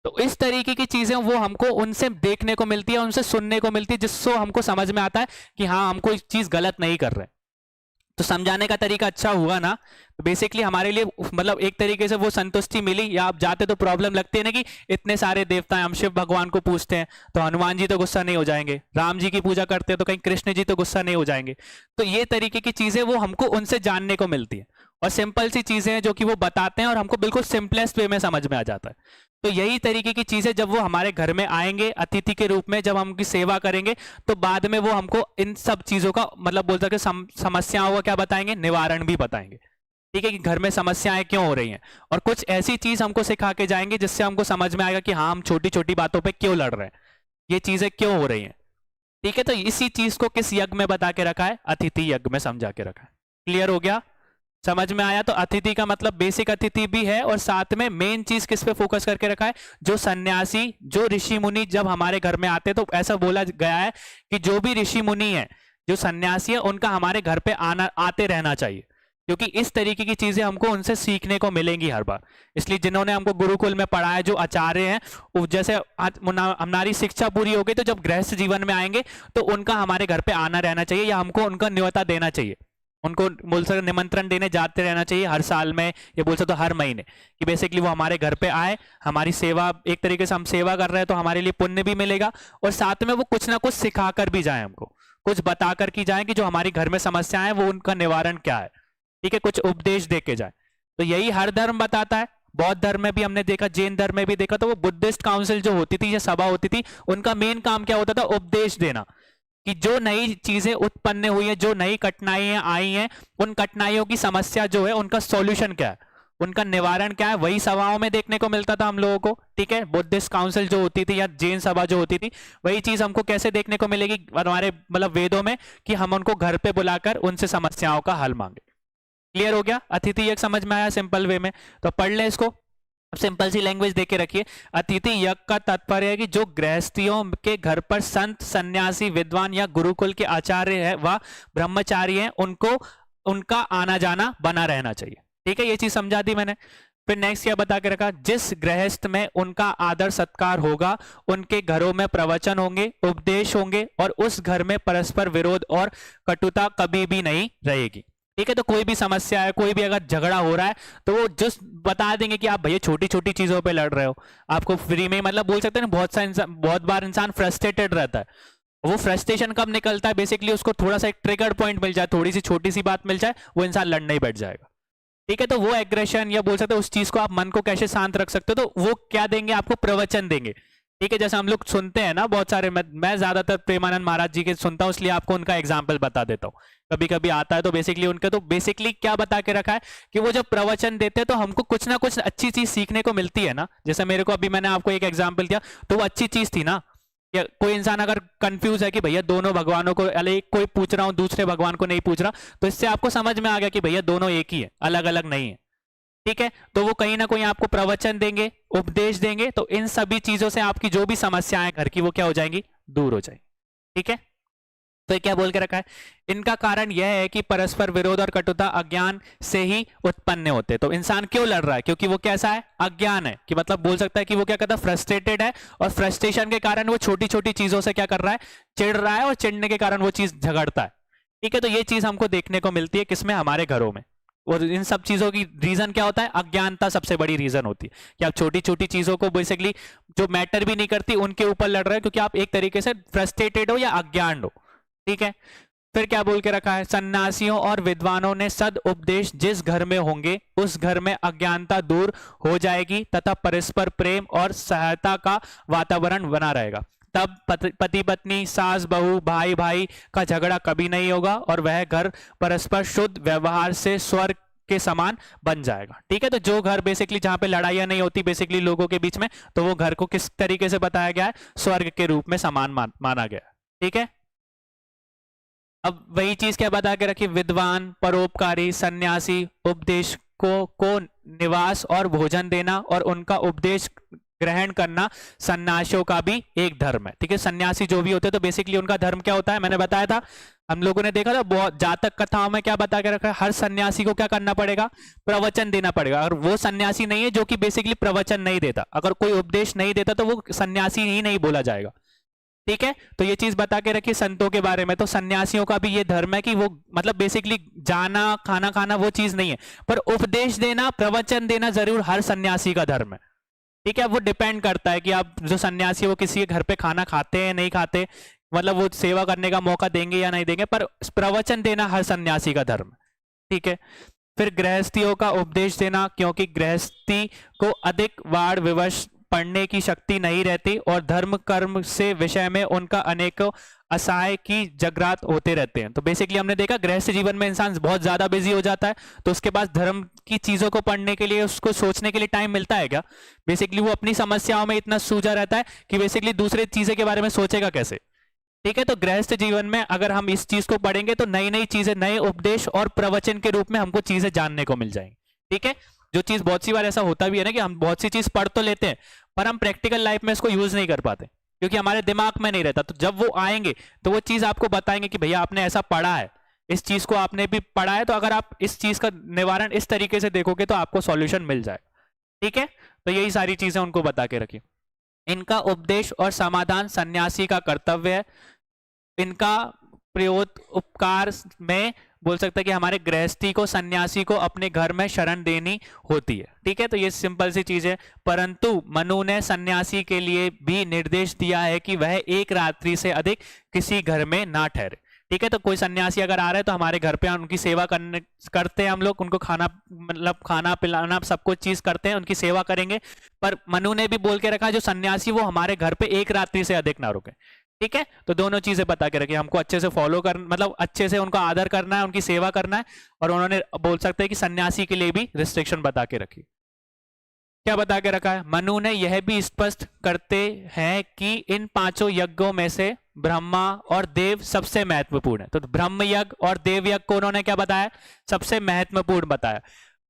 तो इस तरीके की चीजें वो हमको उनसे देखने को मिलती है, उनसे सुनने को मिलती है, जिससे हमको समझ में आता है कि हाँ, हम कोई चीज गलत नहीं कर रहे। तो समझाने का तरीका अच्छा हुआ ना, तो बेसिकली हमारे लिए मतलब एक तरीके से वो संतुष्टि मिली। या आप जाते तो प्रॉब्लम लगती है ना कि इतने सारे देवता हैं, हम शिव भगवान को पूछते हैं तो हनुमान जी तो गुस्सा नहीं हो जाएंगे, राम जी की पूजा करते हैं तो कहीं कृष्ण जी तो गुस्सा नहीं हो जाएंगे। तो ये तरीके की चीजें वो हमको उनसे जानने को मिलती है, और सिंपल सी चीजें हैं जो कि वो बताते हैं और हमको बिल्कुल सिंपलेस्ट वे में समझ में आ जाता है। तो यही तरीके की चीजें जब वो हमारे घर में आएंगे अतिथि के रूप में, जब हम उनकी सेवा करेंगे, तो बाद में वो हमको इन सब चीजों का मतलब बोल सकते समस्याओं का क्या बताएंगे, निवारण भी बताएंगे। ठीक है, कि घर में समस्याएं क्यों हो रही हैं, और कुछ ऐसी चीज हमको सिखा के जाएंगे जिससे हमको समझ में आएगा कि हाँ, हम छोटी छोटी बातों पे क्यों लड़ रहे हैं, ये चीजें क्यों हो रही हैं। ठीक है, तो इसी चीज को किस यज्ञ में बता के रखा है? अतिथि यज्ञ में समझा के रखा है। क्लियर हो गया? समझ में आया? तो अतिथि का मतलब बेसिक अतिथि भी है, और साथ में मेन चीज किस पे फोकस करके रखा है? जो सन्यासी, जो ऋषि मुनि जब हमारे घर में आते, तो ऐसा बोला गया है कि जो भी ऋषि मुनि है, जो सन्यासी है, उनका हमारे घर पे आना आते रहना चाहिए, क्योंकि इस तरीके की चीजें हमको उनसे सीखने को मिलेंगी हर बार। इसलिए जिन्होंने हमको गुरुकुल में पढ़ाया, जो आचार्य हैं, वो जैसे हमारी शिक्षा पूरी हो गई तो जब गृहस्थ जीवन में आएंगे तो उनका हमारे घर पे आना रहना चाहिए, या हमको उनका न्योता देना चाहिए, उनको बोल सकते निमंत्रण देने जाते रहना चाहिए हर साल में, या बोल सकते तो हर महीने, कि बेसिकली वो हमारे घर पे आए, हमारी सेवा, एक तरीके से हम सेवा कर रहे हैं तो हमारे लिए पुण्य भी मिलेगा, और साथ में वो कुछ ना कुछ सिखा कर भी जाए, हमको कुछ बता कर की जाए कि जो हमारी घर में समस्याएं हैं वो उनका निवारण क्या है। ठीक है, कुछ उपदेश दे के जाए। तो यही हर धर्म बताता है। बौद्ध धर्म में भी हमने देखा, जैन धर्म में भी देखा, तो वो बुद्धिस्ट काउंसिल जो होती थी या सभा होती थी, उनका मेन काम क्या होता था? उपदेश देना, कि जो नई चीजें उत्पन्न हुई है, जो नई कठिनाइयां आई हैं, उन कठिनाइयों की समस्या जो है, उनका सॉल्यूशन क्या है, उनका निवारण क्या है, वही सभाओं में देखने को मिलता था हम लोगों को। ठीक है, बुद्धिस्ट काउंसिल जो होती थी या जैन सभा जो होती थी, वही चीज हमको कैसे देखने को मिलेगी हमारे मतलब वेदों में, कि हम उनको घर पे बुलाकर उनसे समस्याओं का हल मांगे। क्लियर हो गया? अतिथि यज्ञ समझ में आया सिंपल वे में? तो पढ़ ले इसको, सिंपल सी लैंग्वेज देके रखिए। अतिथि यज्ञ का तात्पर्य है कि जो गृहस्थियों के घर पर संत, सन्यासी, विद्वान या गुरुकुल के आचार्य है व ब्रह्मचारी हैं, उनको उनका आना जाना बना रहना चाहिए। ठीक है, ये चीज समझा दी मैंने। फिर नेक्स्ट क्या बता के रखा? जिस गृहस्थ में उनका आदर सत्कार होगा, उनके घरों में प्रवचन होंगे, उपदेश होंगे, और उस घर में परस्पर विरोध और कटुता कभी भी नहीं रहेगी। ठीक है, तो कोई भी समस्या है, कोई भी अगर झगड़ा हो रहा है, तो वो जस्ट बता देंगे कि आप भैया छोटी छोटी चीजों पे लड़ रहे हो, आपको फ्री में, मतलब बोल सकते हैं ना, बहुत बार इंसान फ्रस्ट्रेटेड रहता है। वो फ्रस्ट्रेशन कब निकलता है? बेसिकली उसको थोड़ा सा एक ट्रिगर पॉइंट मिल जाए, थोड़ी सी छोटी सी बात मिल जाए, वो इंसान लड़ने ही बैठ जाएगा। ठीक है, तो वो एग्रेशन या बोल सकते हैं उस चीज को आप मन को कैसे शांत रख सकते हो, तो वो क्या देंगे आपको? प्रवचन देंगे। ठीक है, जैसे हम लोग सुनते हैं ना बहुत सारे, मैं ज्यादातर प्रेमानंद महाराज जी के सुनता हूँ, इसलिए आपको उनका एग्जाम्पल बता देता हूँ। कभी कभी आता है तो बेसिकली उनके, तो बेसिकली क्या बता के रखा है कि वो जब प्रवचन देते हैं तो हमको कुछ ना कुछ अच्छी चीज सीखने को मिलती है ना। जैसे मेरे को अभी मैंने आपको एक एग्जाम्पल दिया, तो वो अच्छी चीज थी ना। या कोई इंसान अगर कंफ्यूज है कि भैया दोनों भगवानों को, अलग कोई पूछ रहा हूँ दूसरे भगवान को नहीं पूछ रहा, तो इससे आपको समझ में आ गया कि भैया दोनों एक ही है, अलग अलग नहीं है। ठीक है, तो वो कहीं ना कहीं आपको प्रवचन देंगे, उपदेश देंगे, तो इन सभी चीजों से आपकी जो भी समस्याएं घर की, वो क्या हो जाएंगी? दूर हो जाएंगी। ठीक है, तो ये क्या बोल के रखा है? इनका कारण यह है कि परस्पर विरोध और कटुता अज्ञान से ही उत्पन्न होते हैं। तो इंसान क्यों लड़ रहा है? क्योंकि वो कैसा है? अज्ञान है। कि मतलब बोल सकता है कि वो क्या कहता है? फ्रस्ट्रेटेड है, और फ्रस्ट्रेशन के कारण वो छोटी छोटी चीजों से क्या कर रहा है? चिढ़ रहा है, और चिढ़ने के कारण वो चीज झगड़ता है। ठीक है, तो ये चीज हमको देखने को मिलती है किसमें? हमारे घरों में। और इन सब चीजों की रीजन क्या होता है? अज्ञानता सबसे बड़ी रीजन होती है, कि आप छोटी छोटी चीजों को बेसिकली जो मैटर भी नहीं करती उनके ऊपर लड़ रहे हो, क्योंकि आप एक तरीके से फ्रस्ट्रेटेड हो या अज्ञान हो। ठीक है, फिर क्या बोल के रखा है? सन्यासियों और विद्वानों ने सद उपदेश जिस घर में होंगे, उस घर में अज्ञानता दूर हो जाएगी तथा परस्पर प्रेम और सहायता का वातावरण बना रहेगा। तब पति पत्नी, सास बहू, भाई भाई का झगड़ा कभी नहीं होगा, और वह घर परस्पर शुद्ध व्यवहार से स्वर्ग के समान बन जाएगा। ठीक है, तो जो घर बेसिकली जहां पे लड़ाइयां नहीं होती बेसिकली लोगों के बीच में, तो वो घर को किस तरीके से बताया गया है? स्वर्ग के रूप में समान माना गया। ठीक है, अब वही चीज क्या बता के रखी? विद्वान, परोपकारी, सन्यासी उपदेश को निवास और भोजन देना और उनका उपदेश ग्रहण करना सन्यासियों का भी एक धर्म है। ठीक है, सन्यासी जो भी होते हैं तो बेसिकली उनका धर्म क्या होता है, मैंने बताया था, हम लोगों ने देखा था बहुत जातक कथाओं में क्या बता के रखा है, हर सन्यासी को क्या करना पड़ेगा, प्रवचन देना पड़ेगा। और वो सन्यासी नहीं है जो कि बेसिकली प्रवचन नहीं देता, अगर कोई उपदेश नहीं देता तो वो सन्यासी ही नहीं बोला जाएगा। ठीक है, तो ये चीज बता के रखिए संतों के बारे में। तो सन्यासियों का भी ये धर्म है कि वो मतलब बेसिकली जाना खाना खाना वो चीज नहीं है, पर उपदेश देना प्रवचन देना जरूर हर सन्यासी का धर्म है। ठीक है, वो डिपेंड करता है कि आप जो सन्यासी वो किसी के घर पे खाना खाते हैं नहीं खाते, मतलब वो सेवा करने का मौका देंगे या नहीं देंगे, पर प्रवचन देना हर सन्यासी का धर्म है। ठीक है, फिर गृहस्थियों का उपदेश देना, क्योंकि गृहस्थी को अधिक वाद विवश पढ़ने की शक्ति नहीं रहती और धर्म कर्म से विषय में उनका अनेकों असहाय की जगरात होते रहते हैं। तो बेसिकली हमने देखा गृहस्थ जीवन में इंसान बहुत ज्यादा बिजी हो जाता है, तो उसके पास धर्म की चीजों को पढ़ने के लिए, उसको सोचने के लिए टाइम मिलता है क्या? बेसिकली वो अपनी समस्याओं में इतना सूझा रहता है कि बेसिकली दूसरे चीजें के बारे में सोचेगा कैसे। ठीक है, तो गृहस्थ जीवन में अगर हम इस चीज को पढ़ेंगे तो नई नई चीजें, नए उपदेश और प्रवचन के रूप में हमको चीजें जानने को मिल जाएंगी। ठीक है, जो चीज बहुत सी बार ऐसा होता भी है ना कि हम बहुत सी चीज पढ़ तो लेते हैं पर हम प्रैक्टिकल लाइफ में इसको यूज नहीं कर पाते क्योंकि हमारे दिमाग में नहीं रहता। तो जब वो आएंगे तो वो चीज आपको बताएंगे कि भैया आपने ऐसा पढ़ा है, इस चीज को आपने भी पढ़ा है, तो अगर आप इस चीज का निवारण इस तरीके से देखोगे तो आपको सॉल्यूशन मिल जाए। ठीक है, तो यही सारी चीजें उनको बता के रखिए। इनका उपदेश और समाधान सन्यासी का कर्तव्य है। इनका प्रयोग उपकार में बोल सकते हैं कि हमारे गृहस्थी को, सन्यासी को अपने घर में शरण देनी होती है। ठीक है, तो ये सिंपल सी चीज है। परंतु मनु ने सन्यासी के लिए भी निर्देश दिया है कि वह एक रात्रि से अधिक किसी घर में ना ठहरे। ठीक है, तो कोई सन्यासी अगर आ रहा है तो हमारे घर पे उनकी सेवा करते हैं हम लोग, उनको खाना मतलब खाना पिलाना सब कुछ चीज करते हैं, उनकी सेवा करेंगे। पर मनु ने भी बोल के रखा जो सन्यासी वो हमारे घर पे एक रात्रि से अधिक ना रुके। ठीक है, तो दोनों चीजें बता के रखिए, हमको अच्छे से फॉलो कर मतलब अच्छे से उनका आदर करना है, उनकी सेवा करना है। और उन्होंने बोल सकते हैं कि सन्यासी के लिए भी रिस्ट्रिक्शन बता के रखी। क्या बता के रखा है? मनु ने यह भी स्पष्ट करते हैं कि इन पांचों यज्ञों में से ब्रह्मा और देव सबसे महत्वपूर्ण है। तो ब्रह्म यज्ञ और देव यज्ञ को उन्होंने क्या बताया? सबसे महत्वपूर्ण बताया।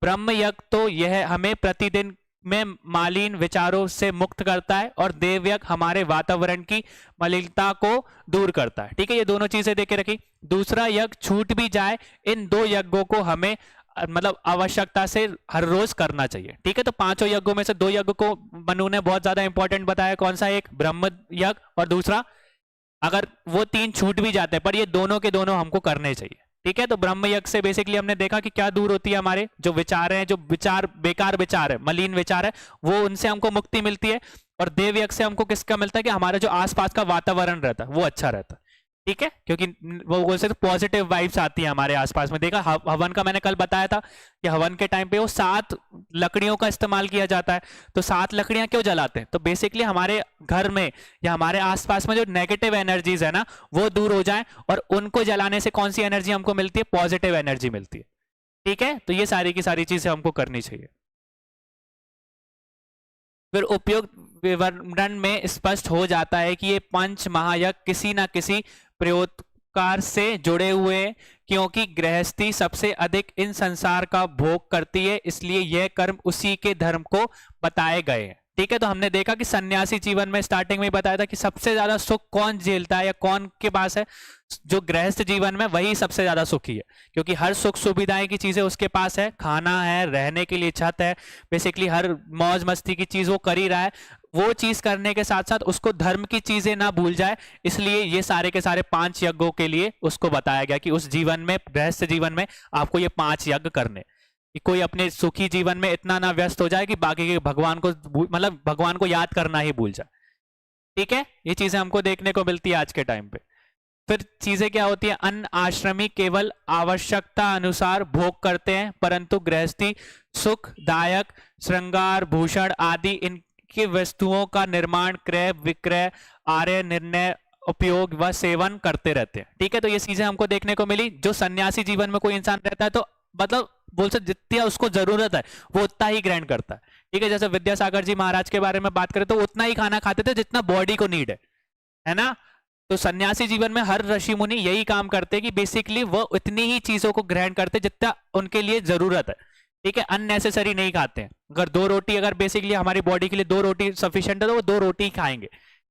ब्रह्म यज्ञ तो यह हमें प्रतिदिन में मालिन विचारों से मुक्त करता है और देव यज्ञ हमारे वातावरण की मलिनता को दूर करता है। ठीक है, ये दोनों चीजें देके रखी। दूसरा यज्ञ छूट भी जाए, इन दो यज्ञों को हमें मतलब आवश्यकता से हर रोज करना चाहिए। ठीक है, तो पांचों यज्ञों में से दो यज्ञ को मनु ने बहुत ज्यादा इंपॉर्टेंट बताया। कौन सा? एक ब्रह्म यज्ञ और दूसरा, अगर वो तीन छूट भी जाते हैं पर ये दोनों के दोनों हमको करने चाहिए। ठीक है, तो ब्रह्म यज्ञ से बेसिकली हमने देखा कि क्या दूर होती है, हमारे जो विचार हैं, जो विचार बेकार विचार है, मलिन विचार है, वो उनसे हमको मुक्ति मिलती है। और देव यज्ञ से हमको किसका मिलता है कि हमारा जो आसपास का वातावरण रहता है वो अच्छा रहता है। ठीक है, क्योंकि वो बोल सकते पॉजिटिव वाइब्स आती है हमारे आसपास में। देखा हवन का मैंने कल बताया था कि हवन के टाइम पे वो 7 लकड़ियों का इस्तेमाल किया जाता है। तो 7 लकड़ियां क्यों जलाते हैं? तो बेसिकली हमारे घर में या हमारे आसपास में जो नेगेटिव एनर्जीज है ना वो दूर हो जाए, और उनको जलाने से कौन सी एनर्जी हमको मिलती है? पॉजिटिव एनर्जी मिलती है। ठीक है, तो ये सारी की सारी चीजें हमको करनी चाहिए। फिर उपयुक्त विवरण में स्पष्ट हो जाता है कि ये पंच महायज्ञ किसी ना किसी प्रयोगकार से जुड़े हुए हैं, क्योंकि गृहस्थी सबसे अधिक इन संसार का भोग करती है, इसलिए यह कर्म उसी के धर्म को बताए गए हैं। ठीक है, तो हमने देखा कि सन्यासी जीवन में स्टार्टिंग में ही बताया था कि सबसे ज्यादा सुख कौन झेलता है या कौन के पास है? जो गृहस्थ जीवन में वही सबसे ज्यादा सुखी है, क्योंकि हर सुख सुविधाएं की चीजें उसके पास है, खाना है, रहने के लिए छत है, बेसिकली हर मौज मस्ती की चीज वो कर ही रहा है। वो चीज करने के साथ साथ उसको धर्म की चीजें ना भूल जाए, इसलिए ये सारे के सारे 5 यज्ञों के लिए उसको बताया गया कि उस जीवन में, गृहस्थ जीवन में आपको ये 5 यज्ञ करने, कि कोई अपने सुखी जीवन में इतना ना व्यस्त हो जाए कि बाकी के भगवान को मतलब भगवान को याद करना ही भूल जाए। ठीक है, ये चीजें हमको देखने को मिलती है आज के टाइम पे। फिर चीजें क्या होती है? अन्न आश्रमी केवल आवश्यकता अनुसार भोग करते हैं, परंतु गृहस्थी सुखदायक श्रृंगार भूषण आदि इनकी वस्तुओं का निर्माण, क्रय विक्रय, आर्य निर्णय, उपयोग व सेवन करते रहते हैं। ठीक है, तो ये चीजें हमको देखने को मिली। जो सन्यासी जीवन में कोई इंसान रहता है तो मतलब बोल सकते जितनी उसको जरूरत है वो उतना ही ग्रहण करता है। ठीक है, जैसे विद्यासागर जी महाराज के बारे में बात करें तो उतना ही खाना खाते थे जितना बॉडी को नीड है ना। तो सन्यासी जीवन में हर ऋषि मुनि यही काम करते हैं कि बेसिकली वो उतनी ही चीजों को ग्रहण करते जितना उनके लिए जरूरत है। ठीक है, अननेसेसरी नहीं खाते हैं। अगर 2 रोटी, अगर बेसिकली हमारी बॉडी के लिए 2 रोटी सफिशिएंट है तो वो 2 रोटी ही खाएंगे।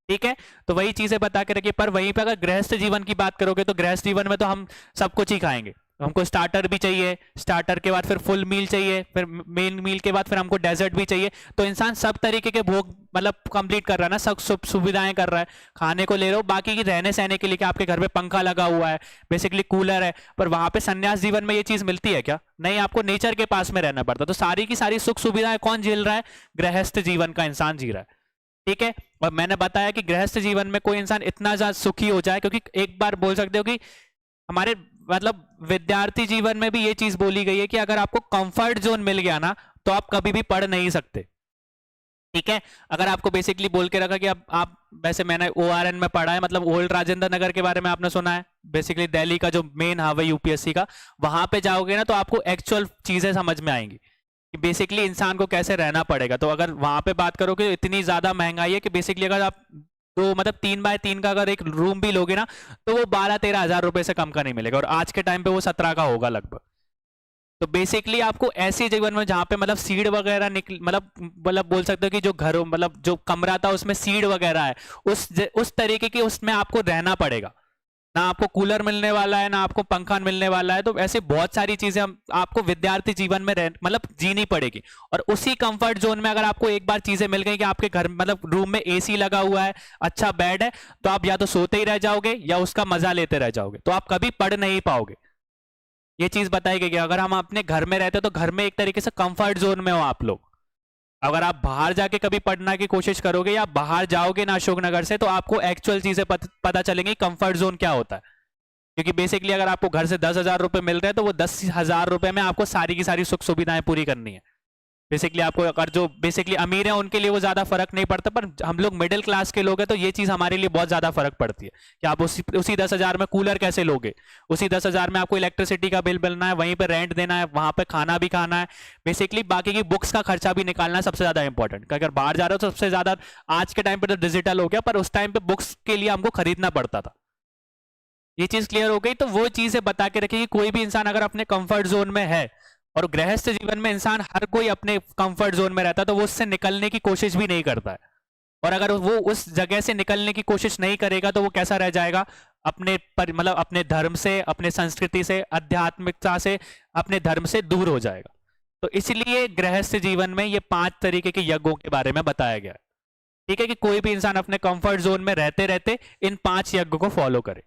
ठीक है, तो वही चीजें बता के रखिए। पर वहीं पे अगर गृहस्थ जीवन की बात करोगे तो गृहस्थ जीवन में तो हम सब कुछ ही खाएंगे। हमको स्टार्टर भी चाहिए, स्टार्टर के बाद फिर फुल मील चाहिए, फिर मेन मील के बाद फिर हमको डेजर्ट भी चाहिए। तो इंसान सब तरीके के भोग मतलब कंप्लीट कर रहा है ना, सब सुविधाएं कर रहा है, खाने को ले रहे हो, बाकी की रहने सहने के लिए, क्या आपके घर में पंखा लगा हुआ है, बेसिकली कूलर है, पर वहां पे संन्यास जीवन में ये चीज मिलती है क्या? नहीं, आपको नेचर के पास में रहना पड़ता। तो सारी की सारी सुख सुविधाएं कौन झेल रहा है? गृहस्थ जीवन का इंसान जी रहा है। ठीक है, और मैंने बताया कि गृहस्थ जीवन में कोई इंसान इतना ज्यादा सुखी हो जाए, क्योंकि एक बार बोल सकते हो कि हमारे मतलब विद्यार्थी जीवन में भी ये चीज बोली गई है कि अगर आपको कंफर्ट जोन मिल गया ना तो आप कभी भी पढ़ नहीं सकते। ठीक है, अगर आपको बेसिकली बोल के रखा कि अब आप, वैसे मैंने ओआरएन में पढ़ा है, मतलब ओल्ड राजेंद्र नगर के बारे में आपने सुना है, बेसिकली दिल्ली का जो मेन हब है यूपीएससी का, वहां पे जाओगे ना तो आपको एक्चुअल चीजें समझ में आएंगी कि बेसिकली इंसान को कैसे रहना पड़ेगा। तो अगर वहां पे बात करोगे तो इतनी ज्यादा महंगाई है कि बेसिकली अगर आप तो मतलब 3x3 का अगर एक रूम भी लोगे ना तो वो 12-13 हजार रुपए से कम का नहीं मिलेगा, और आज के टाइम पे वो 17 का होगा लगभग। तो बेसिकली आपको ऐसे जीवन में जहां पे मतलब सीड वगैरह निकल, मतलब बोल सकते हो कि जो घरों मतलब जो कमरा था उसमें सीड वगैरह है, उस तरीके की उसमें आपको रहना पड़ेगा। ना आपको कूलर मिलने वाला है, ना आपको पंखा मिलने वाला है। तो ऐसे बहुत सारी चीजें हम आपको विद्यार्थी जीवन में रह मतलब जीनी पड़ेगी। और उसी कंफर्ट जोन में अगर आपको एक बार चीजें मिल गई कि आपके घर मतलब रूम में एसी लगा हुआ है, अच्छा बेड है, तो आप या तो सोते ही रह जाओगे या उसका मजा लेते रह जाओगे, तो आप कभी पढ़ नहीं पाओगे। ये चीज बताई गई कि अगर हम अपने घर में रहते तो घर में एक तरीके से कंफर्ट जोन में हो आप लोग। अगर आप बाहर जाके कभी पढ़ने की कोशिश करोगे या बाहर जाओगे ना अशोकनगर से, तो आपको एक्चुअल चीजें पता चलेंगी कंफर्ट जोन क्या होता है। क्योंकि बेसिकली अगर आपको घर से 10,000 रुपए मिल रहे हैं तो वो 10,000 रुपए में आपको सारी की सारी सुख सुविधाएं पूरी करनी है। बेसिकली आपको, अगर जो बेसिकली अमीर है उनके लिए वो ज्यादा फर्क नहीं पड़ता, पर हम लोग मिडिल क्लास के लोग हैं तो ये चीज हमारे लिए बहुत ज्यादा फर्क पड़ती है कि आप उसी 10,000 में कूलर कैसे लोगे, उसी 10,000 में आपको इलेक्ट्रिसिटी का बिल मिलना है, वहीं पे रेंट देना है, वहां पे खाना भी खाना है, बेसिकली बाकी की बुक्स का खर्चा भी निकालना है सबसे ज्यादा इंपॉर्टेंट। अगर बाहर जा रहे हो तो सबसे ज्यादा, आज के टाइम पे तो डिजिटल हो गया, पर उस टाइम पे बुक्स के लिए हमको खरीदना पड़ता था। ये चीज क्लियर हो गई। तो वो चीजें बता के रखिए कि कोई भी इंसान अगर अपने कंफर्ट जोन में है, और गृहस्थ जीवन में इंसान हर कोई अपने कंफर्ट जोन में रहता है, तो वो उससे निकलने की कोशिश भी नहीं करता है। और अगर वो उस जगह से निकलने की कोशिश नहीं करेगा तो वो कैसा रह जाएगा? मतलब अपने धर्म से, अपने संस्कृति से, आध्यात्मिकता से, अपने धर्म से दूर हो जाएगा। तो इसलिए गृहस्थ जीवन में ये 5 तरीके के यज्ञों के बारे में बताया गया है। ठीक है, कि कोई भी इंसान अपने कंफर्ट जोन में रहते रहते इन 5 यज्ञ को फॉलो करे।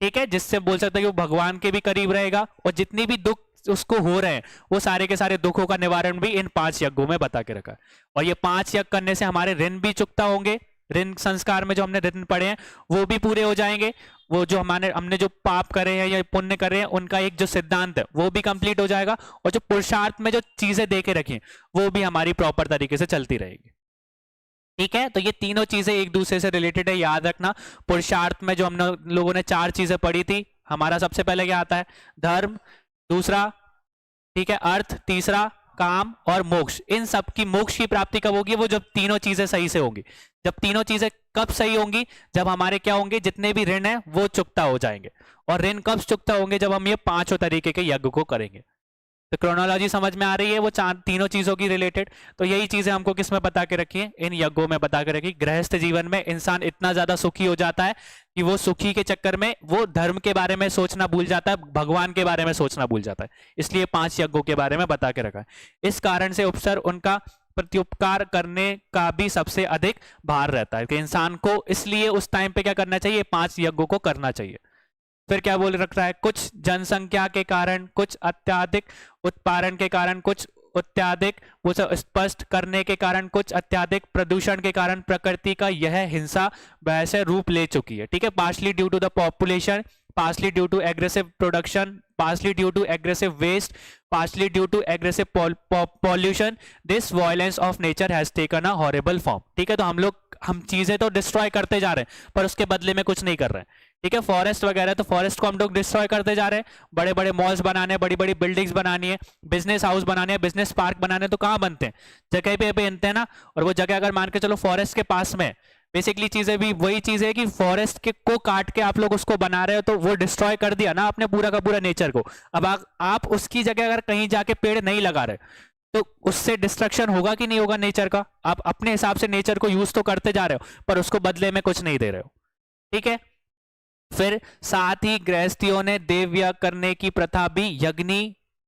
ठीक है, जिससे बोल सकते हैं कि वो भगवान के भी करीब रहेगा, और जितनी भी दुख उसको हो रहे हैं वो सारे के सारे दुखों का निवारण भी इन 5 यज्ञों में बता के रखा है। और ये 5 यज्ञ करने से हमारे ऋण भी चुकता होंगे, ऋण संस्कार में जो हमने ऋण पढ़े हैं वो भी पूरे हो जाएंगे, वो जो हमने जो पाप करे हैं या पुण्य करे हैं उनका एक जो सिद्धांत है वो भी कंप्लीट हो जाएगा, और जो पुरुषार्थ में जो चीजें दे के रखी वो भी हमारी प्रॉपर तरीके से चलती रहेगी। ठीक है, तो ये तीनों चीजें एक दूसरे से रिलेटेड है, याद रखना। पुरुषार्थ में जो हम लोगों ने 4 चीजें पढ़ी थी, हमारा सबसे पहले क्या आता है? धर्म, दूसरा ठीक है अर्थ, तीसरा काम, और मोक्ष। इन सब की मोक्ष की प्राप्ति कब होगी? वो जब तीनों चीजें सही से होंगी। जब तीनों चीजें कब सही होंगी? जब हमारे क्या होंगे, जितने भी ऋण है वो चुकता हो जाएंगे। और ऋण कब चुकता होंगे? जब हम ये 5 तरीके के यज्ञ को करेंगे। तो क्रोनोलॉजी समझ में आ रही है वो तीनों चीजों की रिलेटेड। तो यही चीजें हमको किस में बता के रखी है? इन यज्ञों में बता के रखी। गृहस्थ जीवन में इंसान इतना ज्यादा सुखी हो जाता है कि वो सुखी के चक्कर में वो धर्म के बारे में सोचना भूल जाता है, भगवान के बारे में सोचना भूल जाता है। इसलिए 5 यज्ञों के बारे में बता के रखा है। इस कारण से उपसर उनका प्रत्युपकार करने का भी सबसे अधिक भार रहता है कि इंसान को इसलिए उस टाइम पे क्या करना चाहिए? 5 यज्ञों को करना चाहिए। फिर क्या बोल रख रहा है? कुछ जनसंख्या के कारण, कुछ अत्याधिक उत्पादन के कारण, कुछ अत्याधिक वो स्पष्ट करने के कारण, कुछ अत्याधिक प्रदूषण के कारण प्रकृति का यह हिंसा वैसे रूप ले चुकी है। ठीक है, partially due to the population, partially due to aggressive production, partially due to aggressive waste, partially due to aggressive pollution, this violence of nature has taken a horrible form। ठीक है, तो हम चीजें तो डिस्ट्रॉय करते जा रहे हैं पर उसके बदले में कुछ नहीं कर रहे हैं। ठीक है, फॉरेस्ट वगैरह, तो फॉरेस्ट को हम लोग डिस्ट्रॉय करते जा रहे हैं, बड़े बड़े मॉल्स बनाने हैं, बड़ी बड़ी बिल्डिंग्स बनानी है, बिजनेस हाउस बनाने हैं, बिजनेस पार्क बनाने हैं, तो कहाँ बनते हैं? जगह पे बनते हैं ना। और वो जगह अगर मान के चलो फॉरेस्ट के पास में, बेसिकली चीजें भी वही चीज है कि फॉरेस्ट के को काट के आप लोग उसको बना रहे हो, तो वो डिस्ट्रॉय कर दिया ना आपने पूरा का पूरा नेचर को। अब आप उसकी जगह अगर कहीं जाके पेड़ नहीं लगा रहे तो उससे डिस्ट्रक्शन होगा कि नहीं होगा नेचर का? आप अपने हिसाब से नेचर को यूज तो करते जा रहे हो पर उसको बदले में कुछ नहीं दे रहे हो। ठीक है, फिर साथ ही गृहस्थियों ने देव यज्ञ करने की प्रथा भी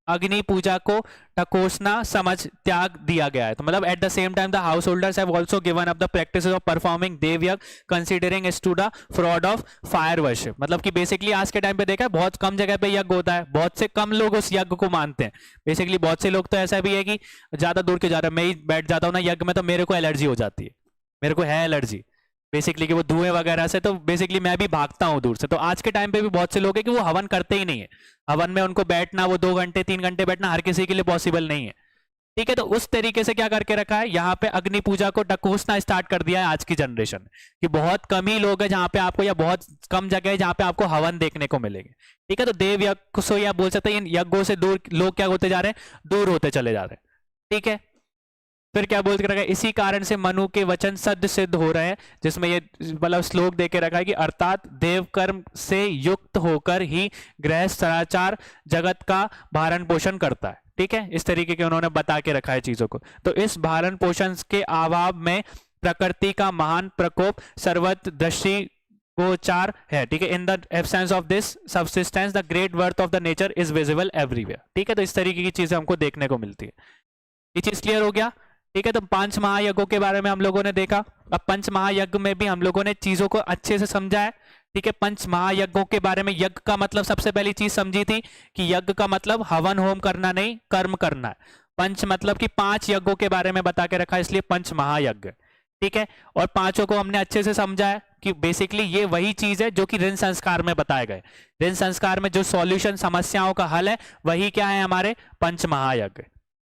अग्नि पूजा को टकोसना समझ त्याग दिया गया है। तो मतलब at the same time the house holders have also given up the practice of performing dev yajna considering it's to the fraud of fire worship. मतलब कि बेसिकली आज के टाइम पे देखा है बहुत कम जगह पे यज्ञ होता है, बहुत से कम लोग उस यज्ञ को मानते हैं। बेसिकली बहुत से लोग तो ऐसा भी है कि ज्यादा दूर के जा रहे हैं, मैं ही बैठ जाता हूँ ना यज्ञ में तो मेरे को एलर्जी हो जाती है, मेरे को है एलर्जी बेसिकली कि वो धुएं वगैरह से, तो बेसिकली मैं भी भागता हूँ दूर से। तो आज के टाइम पे भी बहुत से लोग हैं कि वो हवन करते ही नहीं है, हवन में उनको बैठना वो 2 घंटे 3 घंटे बैठना हर किसी के लिए पॉसिबल नहीं है। ठीक है, तो उस तरीके से क्या करके रखा है यहाँ पे अग्नि पूजा को टकोसना स्टार्ट कर दिया है आज की जनरेशन में, कि बहुत कम ही लोग हैं जहाँ पे आपको, या बहुत कम जगह है जहाँ पे आपको हवन देखने को मिलेंगे। ठीक है, तो देव यज्ञ से या बोल सकते हैं इन यज्ञों से दूर लोग क्या होते जा रहे हैं, दूर होते चले जा रहे हैं। ठीक है, फिर क्या बोल के रखा है, इसी कारण से मनु के वचन सद सिद्ध हो रहे हैं, जिसमें ये मतलब श्लोक दे के रखा है कि अर्थात देव कर्म से युक्त होकर ही गृह सदाचार जगत का भारण पोषण करता है। ठीक है, इस तरीके के उन्होंने बता के रखा है चीजों को। तो इस भारण पोषण के अभाव में प्रकृति का महान प्रकोप सर्वत्र दृष्टि गोचार है। ठीक है, in the absence of this subsistence the great worth of the nature is visible everywhere. ठीक है, तो इस तरीके की चीजें हमको देखने को मिलती है। ये चीज क्लियर हो गया? ठीक है, तो 5 महायज्ञों के बारे में हम लोगों ने देखा। अब 5 महायज्ञ में भी हम लोगों ने चीजों को अच्छे से समझा है। ठीक है, 5 महायज्ञों के बारे में यज्ञ का मतलब सबसे पहली चीज समझी थी कि यज्ञ का मतलब हवन होम करना नहीं, कर्म करना है। पंच मतलब कि 5 यज्ञों के बारे में बता के रखा, इसलिए 5 महायज्ञ। ठीक है, और पांचों को हमने अच्छे से समझा है कि बेसिकली ये वही चीज है जो कि ऋण संस्कार में बताए गए। ऋण संस्कार में जो सॉल्यूशन समस्याओं का हल है वही क्या है, हमारे 5 महायज्ञ।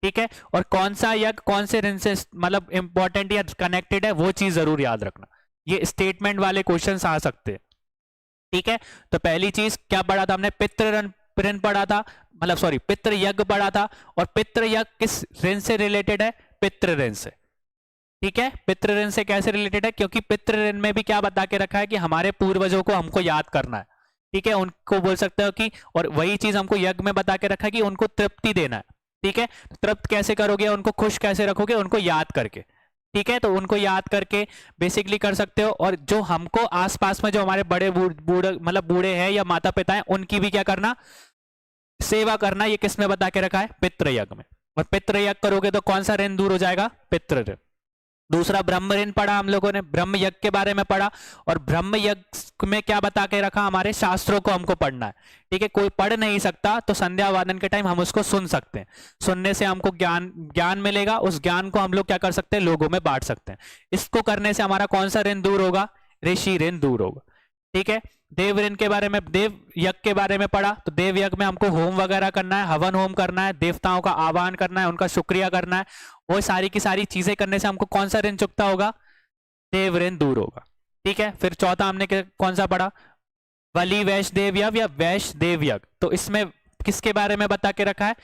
ठीक है, और कौन सा यज्ञ कौन से ऋण से मतलब इंपॉर्टेंट या कनेक्टेड है वो चीज जरूर याद रखना, ये स्टेटमेंट वाले क्वेश्चन आ सकते हैं। ठीक है, तो पहली चीज क्या पढ़ा था हमने, पितृ ऋण पढ़ा था, मतलब सॉरी पितृ यज्ञ पढ़ा था। और पितृ यज्ञ किस ऋण से रिलेटेड है, पितृ ऋण से। ठीक है, पितृ ऋण से कैसे रिलेटेड है, क्योंकि पितृ ऋण में भी क्या बता के रखा है कि हमारे पूर्वजों को हमको याद करना है। ठीक है, उनको बोल सकते हो कि, और वही चीज हमको यज्ञ में बता के रखा है कि उनको तृप्ति देना है। ठीक है, तो तृप्त कैसे करोगे, उनको खुश कैसे रखोगे, उनको याद करके। ठीक है, तो उनको याद करके बेसिकली कर सकते हो। और जो हमको आसपास में जो हमारे बड़े बूढ़े मतलब बूढ़े हैं या माता पिता हैं उनकी भी क्या करना, सेवा करना। ये किसमें बता के रखा है, पितृ यज्ञ में। और पितृ यज्ञ करोगे तो कौन सा ऋण दूर हो जाएगा, पितृ ऋण। दूसरा ब्रह्म ऋण पढ़ा हम लोगों ने, ब्रह्म यज्ञ के बारे में पढ़ा। और ब्रह्म यज्ञ में क्या बता के रखा, हमारे शास्त्रों को हमको पढ़ना है। ठीक है, कोई पढ़ नहीं सकता तो संध्या वादन के टाइम हम उसको सुन सकते हैं, सुनने से हमको ज्ञान मिलेगा। उस ज्ञान को हम लोग क्या कर सकते हैं, लोगों में बांट सकते हैं। इसको करने से हमारा कौन सा ऋण दूर होगा, ऋषि ऋण दूर होगा। ठीक है, देव ऋण के बारे में, देव यज्ञ के बारे में पढ़ा। तो देव यज्ञ में हमको होम वगैरह करना है, हवन होम करना है, देवताओं का आह्वान करना है, उनका शुक्रिया करना है। वो सारी की सारी चीजें करने से हमको कौन सा ऋण चुकता होगा, देव ऋण दूर होगा। ठीक है, फिर चौथा हमने कौन सा पढ़ा, बलि वैश्य देव यज्ञ या वैश्य देव यज्ञ। तो इसमें किसके बारे में बता के रखा है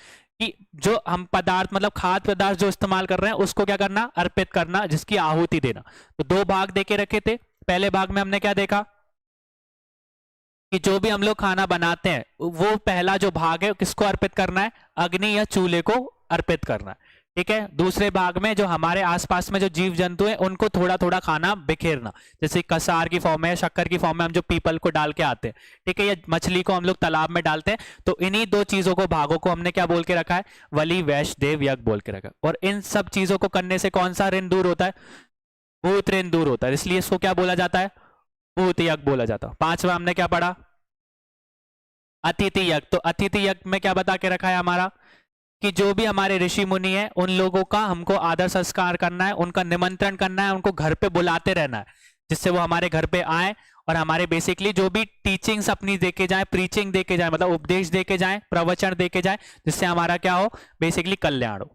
कि जो हम पदार्थ मतलब खाद्य पदार्थ जो इस्तेमाल कर रहे हैं उसको क्या करना, अर्पित करना, जिसकी आहुति देना। तो 2 भाग देके रखे थे। पहले भाग में हमने क्या देखा कि जो भी हम लोग खाना बनाते हैं वो पहला जो भाग है किसको अर्पित करना है, अग्नि या चूल्हे को अर्पित करना है। ठीक है, दूसरे भाग में जो हमारे आसपास में जो जीव जंतु हैं उनको थोड़ा थोड़ा खाना बिखेरना, जैसे कसार की फॉर्म में, शक्कर की फॉर्म में हम जो पीपल को डाल के आते हैं। ठीक है, या मछली को हम लोग तालाब में डालते हैं। तो इन्हीं 2 चीजों को, भागों को हमने क्या बोल के रखा है, बलि वैश्य देव यज्ञ बोल के रखा। और इन सब चीजों को करने से कौन सा ऋण दूर होता है, भूत ऋण दूर होता है। इसलिए इसको क्या बोला जाता है, भूत यज्ञ बोला जाता है। 5वां हमने क्या पढ़ा, अतिथि यज्ञ। तो अतिथि यज्ञ में क्या बता के रखा है हमारा कि जो भी हमारे ऋषि मुनि हैं उन लोगों का हमको आदर संस्कार करना है, उनका निमंत्रण करना है, उनको घर पे बुलाते रहना है, जिससे वो हमारे घर पे आए और हमारे बेसिकली जो भी टीचिंग्स अपनी देके जाए, प्रीचिंग देके जाए, मतलब उपदेश देके जाए, प्रवचन देके जाए, जिससे हमारा क्या हो, बेसिकली कल्याण हो।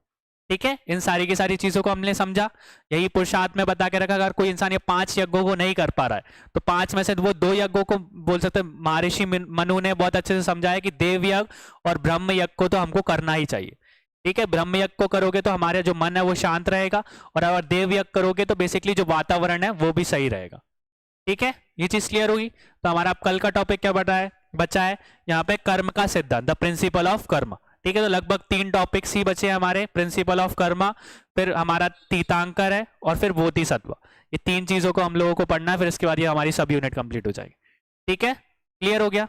ठीक है, इन सारी की सारी चीजों को हमने समझा। यही पुरुषार्थ में बता के रखा, अगर कोई इंसान ये 5 यज्ञों को नहीं कर पा रहा है तो 5 में से वो 2 यज्ञों को बोल सकते हैं, महर्षि मनु ने बहुत अच्छे से समझाया कि देव यज्ञ और ब्रह्म यज्ञ को तो हमको करना ही चाहिए। ठीक है, ब्रह्म यज्ञ को करोगे तो हमारा जो मन है वो शांत रहेगा, और अगर देव यज्ञ करोगे तो बेसिकली जो वातावरण है वो भी सही रहेगा। ठीक है, ये चीज क्लियर होगी। तो हमारा अब कल का टॉपिक क्या बचा है यहाँ पे, कर्म का सिद्धांत, द प्रिंसिपल ऑफ कर्म। ठीक है, तो लगभग 3 टॉपिक्स ही बचे हैं हमारे, प्रिंसिपल ऑफ कर्म, फिर हमारा तीर्थंकर है, और फिर बोधिसत्व। ये 3 चीजों को हम लोगों को पढ़ना है, फिर इसके बाद ये हमारी सब यूनिट कंप्लीट हो जाएगी। ठीक है, क्लियर हो गया।